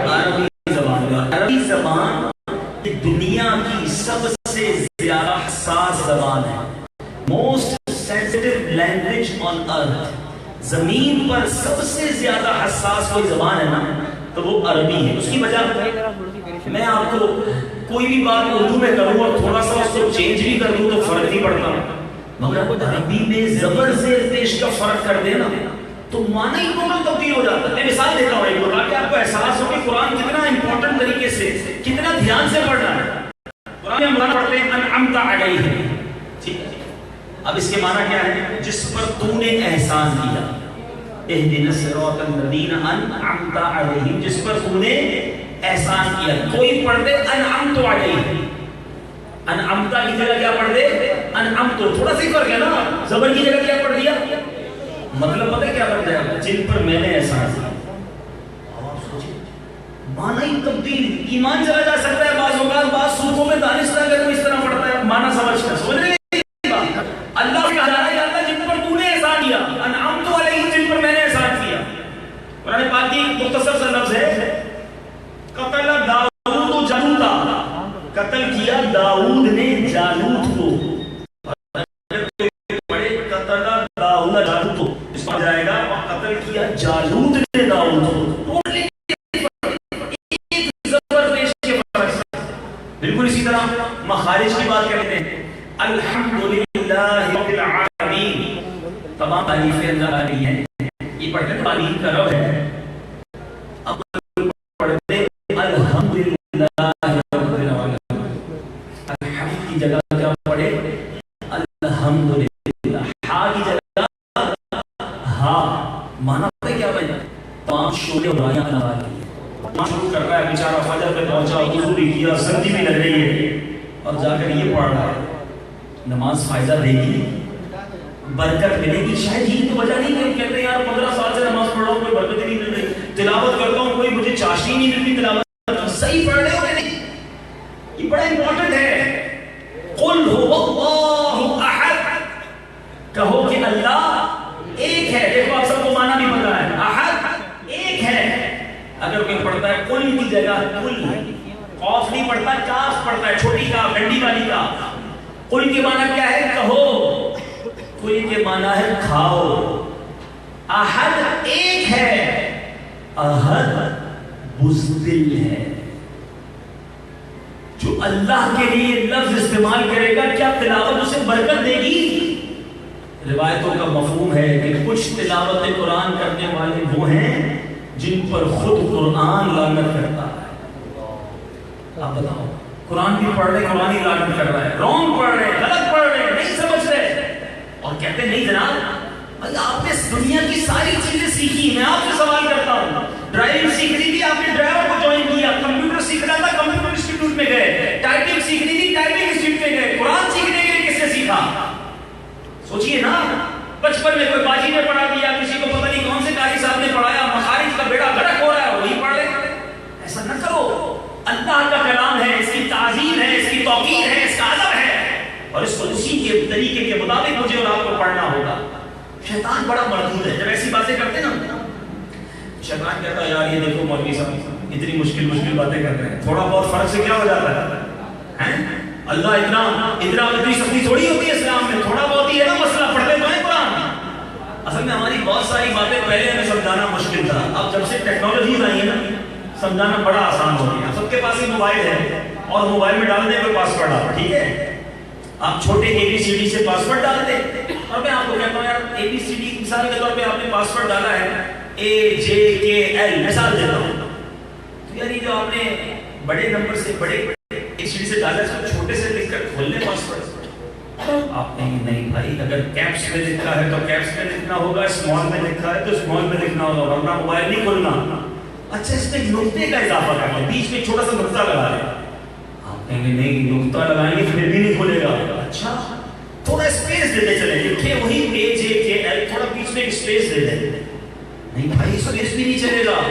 عربی زبان میں۔ عربی زبان دنیا کی سب سے زیادہ حساس زبان ہے، موسٹ سینسٹیو لینگویج آن ارتھ، زمین پر سب سے زیادہ حساس کوئی زبان ہے نا تو وہ عربی ہے۔ اس کی وجہ میں آپ کو کوئی بھی بات اردو میں کروں اور تھوڑا سا اس کو چینج بھی کر دوں تو فرق نہیں پڑتا، مگر عربی میں زبر زیر پیش کا فرق کر دینا تو معنی ہی ٹوٹل تبدیل ہو جاتا ہے۔ میں مثال دیتا ہوں ایک تاکہ آپ کو احساس ہو کہ قرآن کتنا امپورٹنٹ طریقے سے، کتنا دھیان سے پڑھنا ہے۔ قرآن میں ہم پڑھتے ہیں انعمت علیہم، ٹھیک ہے، اب اس کے معنی کیا ہے؟ جس پر تو نے احسان کیا، اہدنا الصراط الذین انعمت علیہم، جس پر تو نے احسان کیا۔ کوئی پڑھتے انعمت علیہم، انعمت کی جگہ کیا پڑھ دے؟ انعمت، تھوڑا سا فرق ہے نا، زبر کی جگہ کیا پڑھ دیا؟ مطلب پتہ کیا بن جائے گا؟ جن پر میں نے احسان کیا۔ اب آپ سوچیں معنی تبدیل، ایمان چلا جا سکتا ہے بعض اوقات، بعض صورتوں میں دانشتہ اگر کوئی اس طرح پڑھتا ہے معنی سمجھتا ہے، سمجھ رہے ہیں؟ اللہ کا کہا ہے اللہ جن پر تو نے احسان کیا، انعمت علیہم جن پر میں نے احسان کیا۔ قرآن پاک کی مختصر سا لفظ ہے قتل داؤد جالوتا، قتل کیا داؤد نے جالوت کو، جائے گا قتل کیا جالوت نے داؤد کو، بالکل اسی طرح مخارج کی بات کرتے ہیں، الحمدللہ للہ رب العالمین. تمام تعریفیں اللہ آ رہی ہیں. یہ پڑھنے تعلیم کا رب ہے. اب پڑھتے الحمدللہ رب العالمین. الحمد کی جگہ کیا پڑھے؟ الحمدللہ. ہا کی جگہ ہا. مانا پتہ کیا بنا؟ تمام شعلے برائیاں لگا دی. شروع کر رہا ہے بیچارہ فجر پہ پہنچا, وضو بھی کیا, سردی بھی لگ رہی ہے, اور جا کر یہ پڑھ رہا ہے. نماز فائدہ دے گی, برکت ملے گی؟ شاید یہی تو وجہ نہیں کہ کہتے ہیں یار 15 سال سے نماز پڑھ رہا ہوں, کوئی برکت ہی نہیں مل رہی, تلاوت کرتا ہوں کوئی مجھے چاشنی نہیں ملتی تلاوت. صحیح پڑھ رہے ہو کہ نہیں؟ یہ بڑا امپورٹنٹ ہے. قل هو اللہ احد. کہو کہ اللہ ایک ہے. دیکھو آپ سب کو معنی بھی پتا ہے. احد ایک ہے. اگر کوئی پڑھتا ہے کل کی جگہ کل, قاف نہیں پڑھتا, کاف پڑھتا ہے, چھوٹی کاف, ڈنڈی والی کاف. کل کے معنی کیا ہے؟ کہو. کل کے معنی ہے کھاؤ. احد ایک ہے, احد بزدل ہے. جو اللہ کے لیے لفظ استعمال کرے گا کیا تلاوت اسے برکت دے گی؟ روایتوں کا مفہوم ہے کہ کچھ تلاوت قرآن کرنے والے وہ ہیں جن پر خود قرآن لعنت کرتا ہے. آپ بتاؤ, قرآن بھی پڑھ رہے, قرآن ہی لعنت کر رہا ہے, رانگ پڑھ رہے, غلط پڑھ رہے, نہیں سمجھ رہے, اور کہتے نہیں جناب آپ نے دنیا کی ساری چیزیں سیکھی. میں آپ سے سوال کرتا ہوں, ڈرائیونگ سیکھنی تھی, آپ نے ڈرائیور کو جوائن کیا. کمپیوٹر سیکھنا تھا, کمپیوٹر انسٹیٹیوٹ میں گئے. ٹائپنگ سیکھنی تھی, ٹائپنگ انسٹیٹیوٹ میں گئے. قرآن سیکھنے کے لیے کس نے سیکھا؟ سوچئے نا. بچپن میں کوئی باجی نے پڑھا دیا, کسی کو پتہ نہیں کون سے قاری صاحب نے پڑھایا, مخارج کا بیڑا غرق ہو رہا ہے, وہی پڑھ لے. ایسا نہ کرو. اللہ کا کلام ہے, اس کی تعظیم ہے, اس کی توقیر ہے, اس کا ادب ہے, اور اس کو اسی کے طریقے کے مطابق مجھے اور آپ کو پڑھنا ہوگا. شیطان بڑا مردود ہے. جب ایسی باتیں کرتے نا, شیطان کہتا ہے یار یہ دیکھو مولوی صاحب اتنی مشکل باتیں کر رہے ہیں, تھوڑا بہت فرق سے کیا ہو جاتا ہے؟ اللہ اتنی سختی تھوڑی ہوتی ہے اسلام میں, تھوڑا بہت ہی ہے نا مسئلہ. پڑھتے تو ہیں قرآن. اصل میں ہماری بہت ساری باتیں پہلے ہمیں سمجھانا مشکل تھا. اب جب سے ٹیکنالوجیز آئی ہیں نا, سمجھانا بڑا آسان ہو گیا. سب کے پاس ہی موبائل ہے, اور موبائل میں ڈال دیں کوئی پاسورڈ آپ, ٹھیک ہے, آپ چھوٹے ABCD سے پاسورڈ ڈال دیں. اور میں آپ کو کہتا ہوں یار ABCD مثال کے طور پہ آپ نے پاسورڈ ڈالا ہے AJKL, مثال دیتا ہوں, تو یار یہ جو آپ نے بڑے نمبر سے بڑے ABCD سے ڈالا, اس کو چھوٹے سے لکھ کر کھول لیں پاسورڈ. آپ کہیں نہیں بھائی, اگر کیپس میں لکھا ہے تو کیپس میں لکھنا ہوگا, اسمال میں لکھا ہے تو اسمال میں لکھنا ہوگا, ورنہ موبائل نہیں کھولنا. اچھا اس میں نقطے کا اضافہ کر لیں, بیچ میں چھوٹا سا نقطہ لگا لیں. آپ کہیں گے نہیں نقطہ لگائیں گے پھر بھی نہیں کھولے گا. اچھا تھوڑا اسپیس دیتے چلیں, لکھے وہی AJKL, تھوڑا بیچ میں اسپیس دے دیں. نہیں بھائی اسپیس بھی نہیں چلے گا.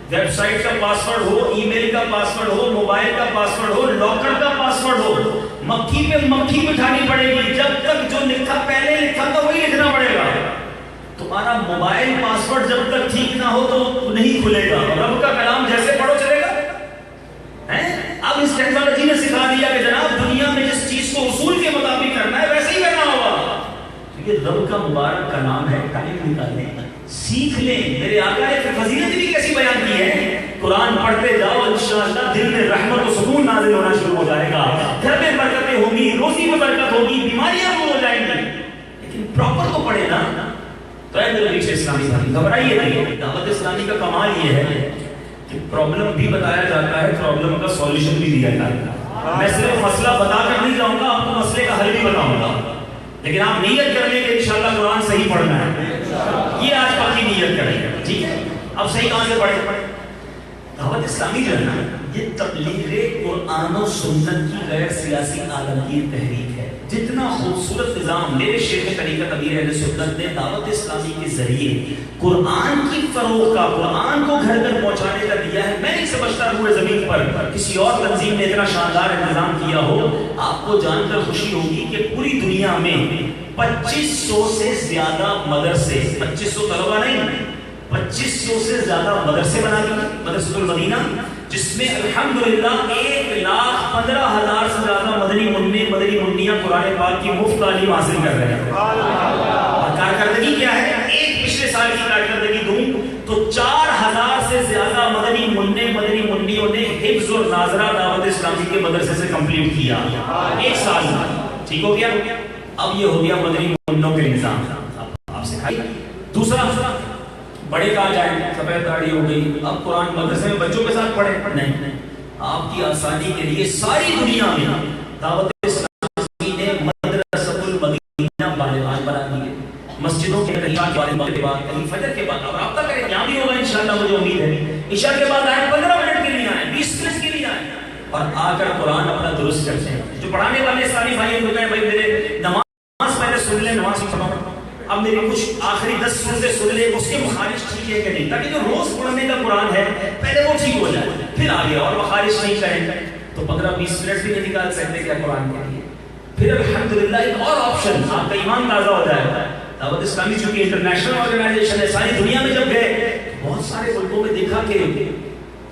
ویب سائٹ کا پاسورڈ ہو, ای میل کا پاسورڈ ہو, موبائل کا پاسورڈ ہو, لاکر کا پاسورڈ ہو, مکھی پہ مکھی بٹھانی پڑے گی. جب تک جو لکھا پہلے لکھا تھا وہی لکھنا پڑے گا. تمہارا موبائل پاسورڈ جب تک ٹھیک نہ ہو تو نہیں کھلے گا. رب کا کلام جیسے پڑھو چلے گا. اب اس ٹیکنالوجی نے سکھا دیا کہ جناب دنیا میں جس چیز کو اصول کے مطابق کرنا ہے ویسے ہی کرنا ہوگا. یہ رب کا مبارک کلام ہے, ٹائم نکالیں, سیکھ لیں. میرے آقا نے فضیلت بھی کیسی بیان کی ہے, قرآن پڑھتے جاؤ انشاءاللہ دل میں رحمت و سکون نازل ہونا شروع ہو جائے گا. گھر میں برکتیں ہوں گی, روزی میں برکت ہوگی, بیماریاں دور ہو جائیں گی. لیکن پراپر تو پڑھے نا. تو اے میرے پیچھے اسلامی بھائی گھبرائیے نہیں. دعوت اسلامی کا کمال یہ ہے کہ پرابلم بھی بتایا جاتا ہے, پرابلم کا سولوشن بھی دیا جاتا ہے. میں صرف مسئلہ بتا کر نہیں جاؤں گا, آپ کو مسئلے کا حل بھی بتاؤں گا, لیکن آپ نیت کر لیں کہ انشاءاللہ قرآن صحیح پڑھنا ہے. یہ آج باقی نیت کریں, ٹھیک ہے. اب صحیح کہاں سے پڑھیں؟ دعوت اسلامی جو ہے نا, یہ تبلیغ قرآن و سنت کی غیر سیاسی عالمگیر تحریک ہے. جتنا خوبصورت نظام میرے شیخ طریقت امیر اہل سنت نے دعوت اسلامی کے ذریعے قرآن کی فروغ کا, قرآن کو گھر گھر پہنچانے کا دیا ہے, میں نہیں سمجھتا پورے زمین پر کسی اور تنظیم نے اتنا شاندار انتظام کیا ہو. آپ کو جان کر خوشی ہوگی کہ پوری دنیا میں 2500 سے زیادہ مدرسے, 2500 طلبہ نہیں, 2500 سے زیادہ مدرسے بنا دیے, مدرسۃ المدینہ, جس میں الحمدللہ 1,15,000 سے زیادہ مدنی منیاں قرآن پاک کی مفت تعلیم حاصل کر رہے ہیں. اور کارکردگی کیا ہے, ایک پچھلے سال کی کارکردگی دوں تو 4,000 سے زیادہ مدنی منیوں نے حفظ اور ناظرہ دعوت اسلامی کے مدرسے سے کمپلیٹ کیا ایک سال میں. ٹھیک ہو گیا. اب یہ ہو گیا مدنی منوں کے نظام، آپ سکھائیے۔ دوسرا بڑے کہاں جائیں، سفید داڑھی ہو گئی، اب قرآن مدرسے میں بچوں کے ساتھ پڑھیں؟ نہیں، آپ کی آسانی کے لیے ساری دنیا میں دعوت اسلامی نے مدرسۃ المدینہ بالغان بنا دی ہے۔ مسجدوں کے کہیں والے کے بعد، کہیں فجر کے بعد، اب رابطہ کریں، یہاں بھی ہوگا انشاءاللہ، مجھے امید ہے۔ عشاء کے بعد آئیں، 15 منٹ کے لیے آئیں، 20 منٹ کے لیے آئیں، اور آ کر قرآن اپنا درست کرتے ہیں۔ جو پڑھانے والے اسلامی بھائی ہوتے ہیں، بھائی میرے نماز پہلے سن لیں، نماز پڑھو، اب میری کچھ آخری 10 سورتیں سن لیں، اس کے مخارج ٹھیک ہے کہ نہیں، تاکہ جو روز پڑھنے کا قرآن ہے پہلے وہ ٹھیک ہو جائے، پھر آگے اور مخارج نہیں کریں تو 15-20 منٹ بھی نہیں نکال سکتے کیا قرآن کے لیے؟ پھر الحمدللہ ایک اور آپشن، آپ کا ایمان تازہ ہو جائے گا۔ دعوت اسلامی چونکہ انٹرنیشنل آرگنائزیشن ہے، ساری دنیا میں جب گئے بہت سارے ملکوں میں دیکھا کہ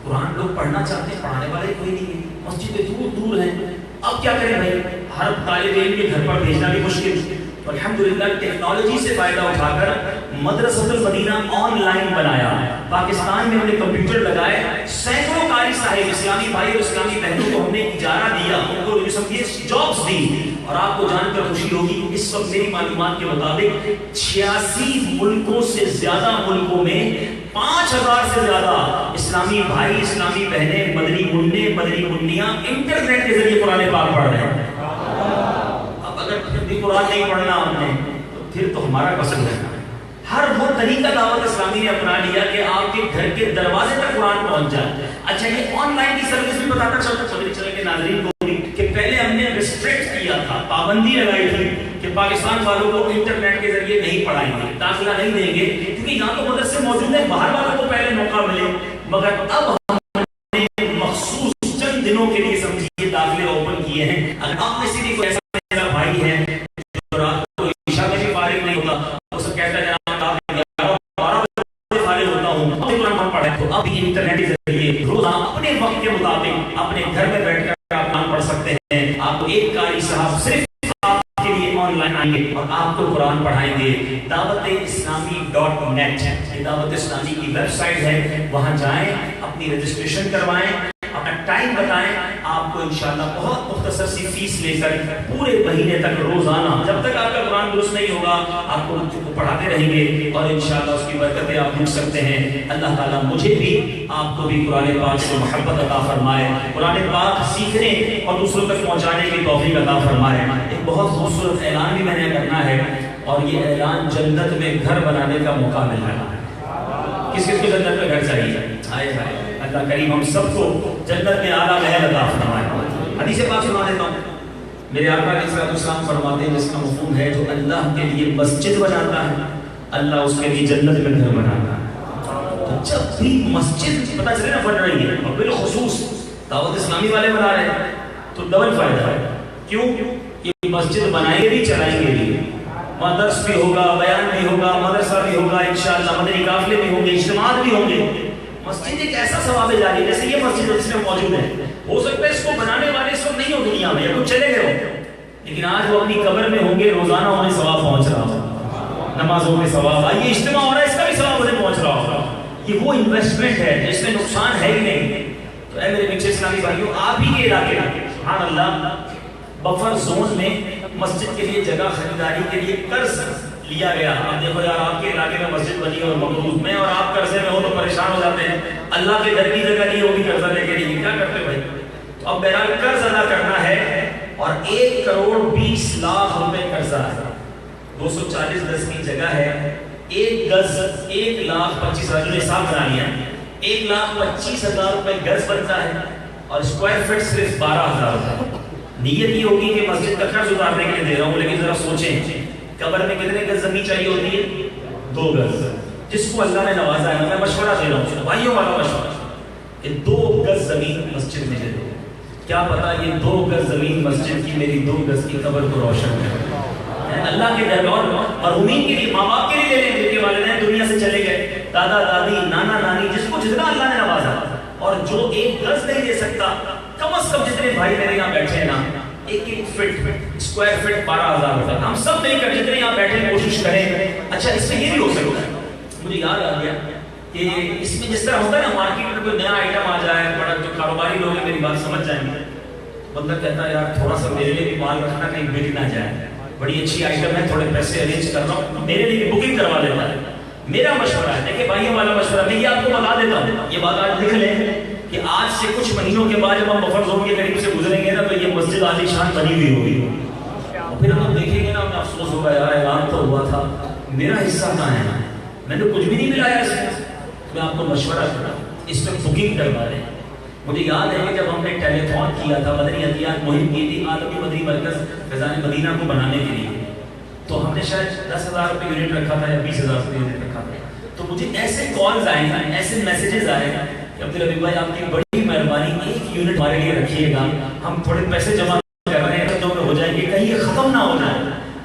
قرآن لوگ پڑھنا چاہتے ہیں، پڑھانے والے کوئی نہیں ہے، مسجدیں دور دور ہیں، اب کیا کریں بھائی؟ ہر طالب علم کے گھر پر بھیجنا بھی مشکل۔ الحمدللہ ٹیکنالوجی سے فائدہ اٹھا کر مدرسۃ المدینہ آن لائن بنایا، پاکستان میں ہم نے کمپیوٹر لگائے، سینکڑوں قاری صاحب اسلامی بھائی اور اسلامی بہنوں کو ہم نے اجارہ دیا، ان کو جابس دی، اور آپ کو جان کر خوشی ہوگی اس وقت میری معلومات کے مطابق 86 ملکوں سے زیادہ ملکوں میں 5000 سے زیادہ اسلامی بھائی اسلامی بہنیں مدنی منع مدنی منیاں انٹرنیٹ کے ذریعے قرآن پاک پڑھ رہے ہیں۔ اب اگر بھی قرآن نہیں پڑھنا ہم نے تو پھر تو ہمارا قصور ہے۔ ہر وہ طریقہ دعوت اسلامی نے اپنا لیا کہ آپ کے گھر کے دروازے تک قرآن پہنچ جائے۔ اچھا یہ آن لائن کی سروس بھی بتاتا چلے کے ناظرین کو کہ پہلے ہم نے ریسٹرکٹ کیا تھا، پابندی لگائی تھی کہ پاکستان والوں کو انٹرنیٹ کے ذریعے نہیں پڑھائیں گے، داخلہ نہیں دیں گے، کیونکہ یہاں تو مدرسے موجود ہیں، باہر والوں کو پہلے موقع ملے۔ مگر اب ہم نے مخصوص چند دنوں کے لیے سمجھیے داخلے اوپن کیے ہیں۔ اگر آپ میں سے بھی کوئی ایسا میرا بھائی ہے جو رات کو عشاء میں بھی فارغ نہیں ہوتا، وہ سب کہتا ہے جناب آپ 12 بجے فارغ ہوتا ہوں، اب قرآن پڑھیں، تو اب انٹرنیٹ کے ذریعے روزانہ اپنے وقت کے مطابق اپنے گھر میں بیٹھ کر آپ قرآن پڑھ سکتے ہیں۔ آپ کو ایک قاری صاحب صرف آپ کے لیے آن لائن آئیں گے اور آپ کو قرآن پڑھائیں گے۔ دعوت اسلامی .net یہ دعوت اسلامی کی ویب سائٹ ہے، وہاں جائیں، اپنی رجسٹریشن کروائیں، اپنا ٹائم بتائیں، آپ کو انشاءاللہ بہت مختصر سی فیس لے کر پورے مہینے تک روزانہ جب تک آپ کا قرآن درست نہیں ہوگا آپ کو پڑھاتے رہیں گے، اور انشاءاللہ اس کی برکتیں آپ مل سکتے ہیں۔ اللہ تعالیٰ مجھے بھی آپ کو بھی قرآن پاک سے محبت عطا فرمائے، قرآن پاک سیکھنے اور دوسروں تک پہنچانے کی توفیق عطا فرمائے۔ ایک بہت خوبصورت اعلان بھی میں نے کرنا ہے، اور یہ اعلان جنت میں گھر بنانے کا موقع مل رہا ہے۔ کس کس کو جنت میں گھر چاہیے؟ آئے آئے اللہ کریم ہم سب کو جنت میں اعلیٰ محل عطا فرمائے۔ حدیث پاک سنا دیتا ہوں، میرے آقا علیہ السلام فرماتے ہیں جس کا مفہوم ہے جو اللہ کے لیے مسجد بناتا ہے اللہ اس کے لیے جنت میں گھر بناتا ہے۔ تو جب بھی مسجد پتہ چلے نا بن رہی ہے، اور بالخصوص دعوت اسلامی والے بنا رہے ہیں، تو ڈبل فائدہ ہے۔ کیوں؟ کہ مسجد بنائیں گے بھی چلائیں گے بھی، وہاں درس بھی ہوگا، بیان بھی ہوگا، مدرسہ بھی ہوگا، انشاءاللہ مدنی قافلے بھی ہوں گے، اجتماعات بھی ہوں گے۔ مسجد ایک ایسا ثواب جاری ہے، جیسے یہ مسجد جس میں موجود ہے، ہو سکتا ہے اس کو بنانے والے اس وقت نہیں ہو دنیا میں، یا کچھ چلے گئے ہو، لیکن آج وہ اپنی قبر میں ہوں گے، روزانہ انہیں ثواب پہنچ رہا ہو، نمازوں میں ثواب، یہ اجتماع ہو رہا ہے اس کا بھی ثواب انہیں پہنچ رہا ہوگا۔ یہ وہ انویسٹمنٹ ہے جس میں نقصان ہے ہی نہیں۔ تو اے میرے میٹھے اسلامی بھائیوں، آپ ہی کے علاقے میں سبحان اللہ بفر زون میں مسجد کے لیے جگہ خریداری کے لیے قرض لیا گیا۔ اب دیکھو یار آپ کے علاقے میں مسجد بنی اور مقروض میں، اور آپ قرضے میں ہو تو پریشان ہو جاتے ہیں، اللہ کے گھر کی جگہ نہیں ہوگی قرضہ لے کے نہیں، کیا کرتے بھائی؟ تو اب بہرحال قرض ادا کرنا ہے، اور 1,20,00,000 روپے قرضہ ہے، 240 گز کی جگہ ہے، ایک گز 1,25,000 نے حساب بنا لیا، 1,25,000 روپے گز بنتا ہے، اور اسکوائر فٹ صرف 12,000 روپے۔ نیت یہ ہوگی کہ مسجد کا قرض اتارنے کے لیے دے رہا ہوں، لیکن ذرا سوچیں قبر میں کتنے گز زمین چاہیے ہوتی ہے؟ 2 گز۔ جس کو اللہ نے نوازا ہے، میں مشورہ دے رہا ہوں بھائیوں والا مشورہ کہ 2 گز زمین مسجد میں دے دو، کیا پتا یہ 2 گز زمین مسجد کی میری 2 گز کی قبر کو روشن کرے۔ اللہ کے در اور مرحومین کے لیے، ماں باپ کے لیے دے لیں جن کے والدین دنیا سے چلے گئے، دادا دادی نانا نانی، جس کو جتنا اللہ نے نوازا، اور جو 1 گز نہیں دے سکتا، کم از کم جتنے بھائی میرے یہاں بیٹھے ہیں نا، 1 فٹ اسکوائر فٹ 12,000 روپے، ہم سب نہیں کر جتنے یہاں بیٹھے کوشش کریں۔ اچھا اس میں یہ بھی ہو سکتا ہے، مجھے یاد آ گیا کہ اس میں جس طرح ہوتا ہے نا مارکیٹ میں کوئی نیا آئٹم آ جائے، بڑا جو کاروباری لوگ ہیں میری بات سمجھ جائیں گے، بندہ کہتا ہے یار تھوڑا سا میرے لیے بھی مال رکھنا کہیں بک نہ جائے، بڑی اچھی آئٹم ہے، تھوڑے پیسے ارینج کر رہا ہوں، میرے لیے بکنگ کروا دیتا ہے. میرا مشورہ ہے، دیکھیں بھائیوں والا مشورہ، میں یہ آپ کو بتا دیتا ہوں، یہ بات آج لکھ لیں کہ آج سے کچھ مہینوں کے بعد جب ہم بفر زون کے قریب سے گزریں گے نا تو یہ مسجد عالی شان بنی ہوئی ہوگی، اور پھر ہم دیکھیں گے نا ہمیں افسوس ہوگا یار اعلان تو ہوا تھا، میرا حصہ کہاں ہے، میں نے کچھ بھی نہیں ملایا اس میں. میں آپ کو مشورہ کر رہا ہوں اس میں بکنگ کروا دیں. مجھے یاد ہے کہ جب ہم نے ٹیلی تھون کیا تھا، مدنی عطیات مہم کی تھی عالمی مدنی مرکز فیضان مدینہ کو بنانے کے لیے، تو ہم نے شاید 10,000 روپے یونٹ رکھا تھا یا 20,000 روپے یونٹ رکھا تھا. تو مجھے ایسے کالز آئے ہیں، ایسے میسیجز آئے ہیں کہ عبدالربیع بھائی آپ کی بڑی مہربانی، 1 یونٹ ہمارے لیے رکھیے گا، ہم تھوڑے پیسے جمع کر رہے ہیں تو ہو جائیں گے، کہیں یہ ختم نہ ہو جائے،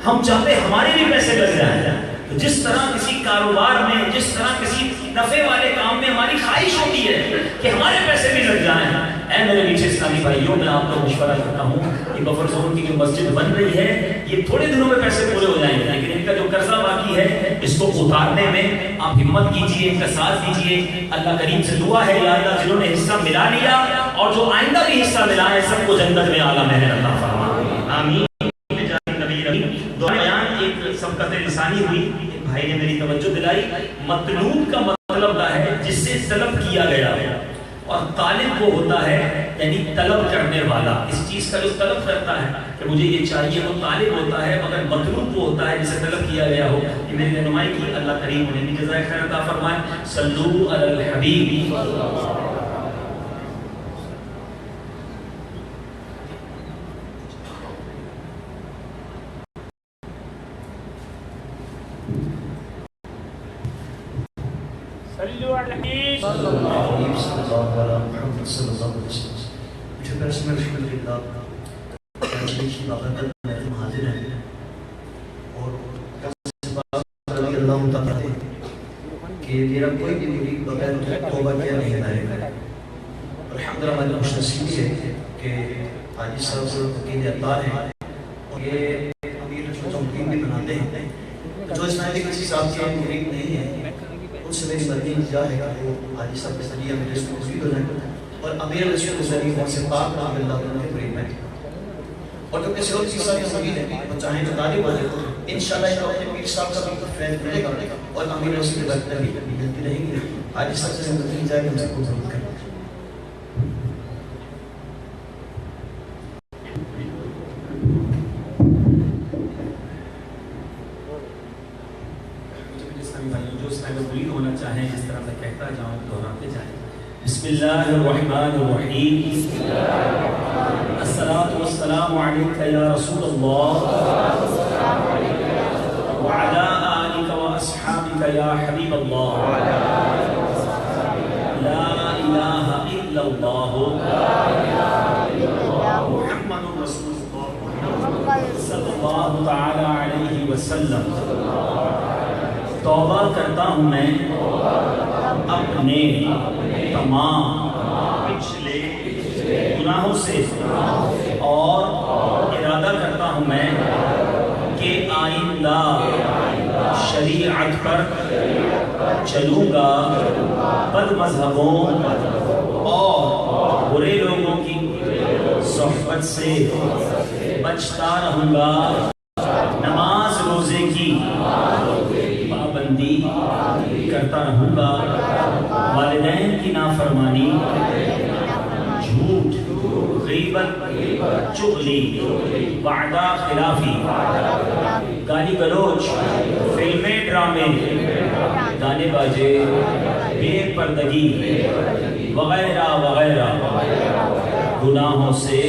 ہم چاہتے ہمارے بھی پیسے لگ جائیں. تو جس طرح کسی کاروبار میں، جس طرح کسی نفع والے کام میں ہماری خواہش ہوتی ہے کہ ہمارے پیسے بھی لگ جائیں، اے میرے نیچے اسلامی بھائیوں، میں آپ کو مشورہ کرتا ہوں کہ بفر زون کی جو مسجد بن رہی ہے یہ تھوڑے دنوں میں پیسے پورے ہو جائیں گے، لیکن ان کا جو قرضہ باقی ہے اس کو اتارنے میں آپ ہمت کیجئے، ان کا ساتھ دیجئے. اللہ کریم سے دعا ہے یا اللہ جنہوں نے حصہ ملا لیا اور جو آئندہ بھی حصہ ملا ہے سب کو جنت میں اعلیٰ مہر عطا فرما، آمین. بیان ایک سبقت لسانی ہوئی، بھائی نے میری توجہ دلائی. مطلوب کا مطلب ہے جس سے طلب کیا گیا ہے، اور طالب وہ ہوتا ہے یعنی طلب کرنے والا، اس چیز کا جو طلب کرتا ہے کہ مجھے یہ چاہیے وہ طالب ہوتا ہے، مگر مطلوب وہ ہوتا ہے جسے طلب کیا گیا ہو. یہ میری رہنمائی کی، اللہ کریم انہیں بھی جزائے خیر عطا فرمائے. صلو علی الحبیب. کہ میرا کوئی بھی مرید بغیر توبہ کیا نہیں لائے گا. الحمدللہ ہماری خوش نصیبی ہے کہ حاجی صاحب وکیل اطلاع ہیں، اور یہ امیر جو تمکین بھی بناتے ہیں. جو اسماعیلی کسی صاحب کے مرید نہیں ہے ان سے میری مرضی کیا ہے کہ وہ حاجی صاحب کے ذریعے میرے اس کو مزید ہو جائیں اور امیر رسول کے ذریعے وہاں سے پاک رحم اللہ عنہ کے مرید میں. اور جو کسی اور چیز کے مرید ہیں وہ چاہیں تو طالب والے کو انشاءاللہ ایک اپنے پیر صاحب کا بھی فیض ملے گا اور امیر رسول کی برکت بھی ملتی رہے گی. حاجی صاحب سے مدد کی جائے کہ ہم سے کو ضرور کریں. جو اس میں مرید ہونا چاہیں جس طرح میں کہتا جاؤں دہراتے جائیں. بسم اللہ الرحمن الرحیم. الصلاة والسلام علیک یا رسول اللہ وعلی آلک واصحابک یا حبیب اللہ. لا الہ الا اللہ محمد رسول اللہ صلی اللہ تعالی علیہ وسلم. توبہ کرتا ہوں میں اپنے تمام پچھلے گناہوں سے، اور ارادہ کرتا ہوں میں کہ آئندہ شریعت پر چلوں گا، بد مذہبوں اور برے لوگوں کی صحبت سے بچتا رہوں گا، نماز روزے کی پابندی کرتا رہوں گا، والدین کی نافرمانی، جھوٹ، غیبت، چغلی، وعدہ خلافی، گالی گلوچ، فلمیں ڈرامے، گانے باجے، بے پردگی وغیرہ وغیرہ گناہوں سے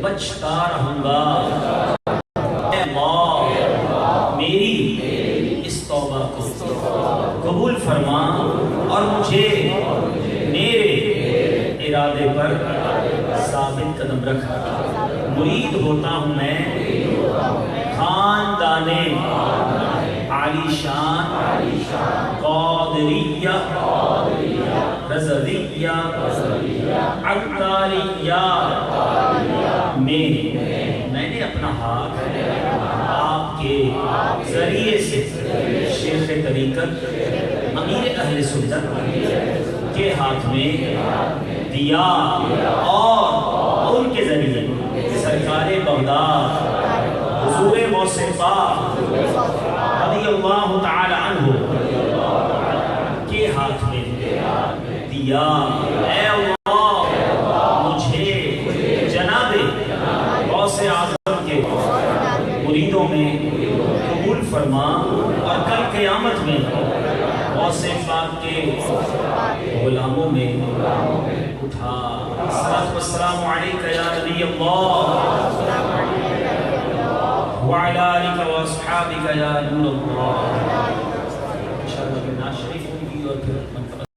بچتا رہوں گا. اے اللہ میری اس توبہ کو قبول فرما اور مجھے میرے ارادے پر ثابت قدم رکھ. مرید ہوتا ہوں میں خاندان عالی شان قادریہ، رضویہ، عطاریہ میں نے اپنا ہاتھ آپ کے ذریعے سے شیخ طریقت امیر اہل سنت کے ہاتھ میں دیا، اور ان کے ذریعے سرکار بغداد حضور غوث پاک رضی اللہ تعالی عنہ کے ہاتھ میں دیا۔ اے اللہ مجھے جناب غوث اعظم کے مریدوں میں قبول فرما، اور کل قیامت میں غوث پاک کے غلاموں میں اٹھا۔ الصلاۃ والسلام علیک یا نبی اللہ وعلی آلک واصحابک یا نور اللہ۔ انشاءاللہ نعت شریف ہوگی اور پھر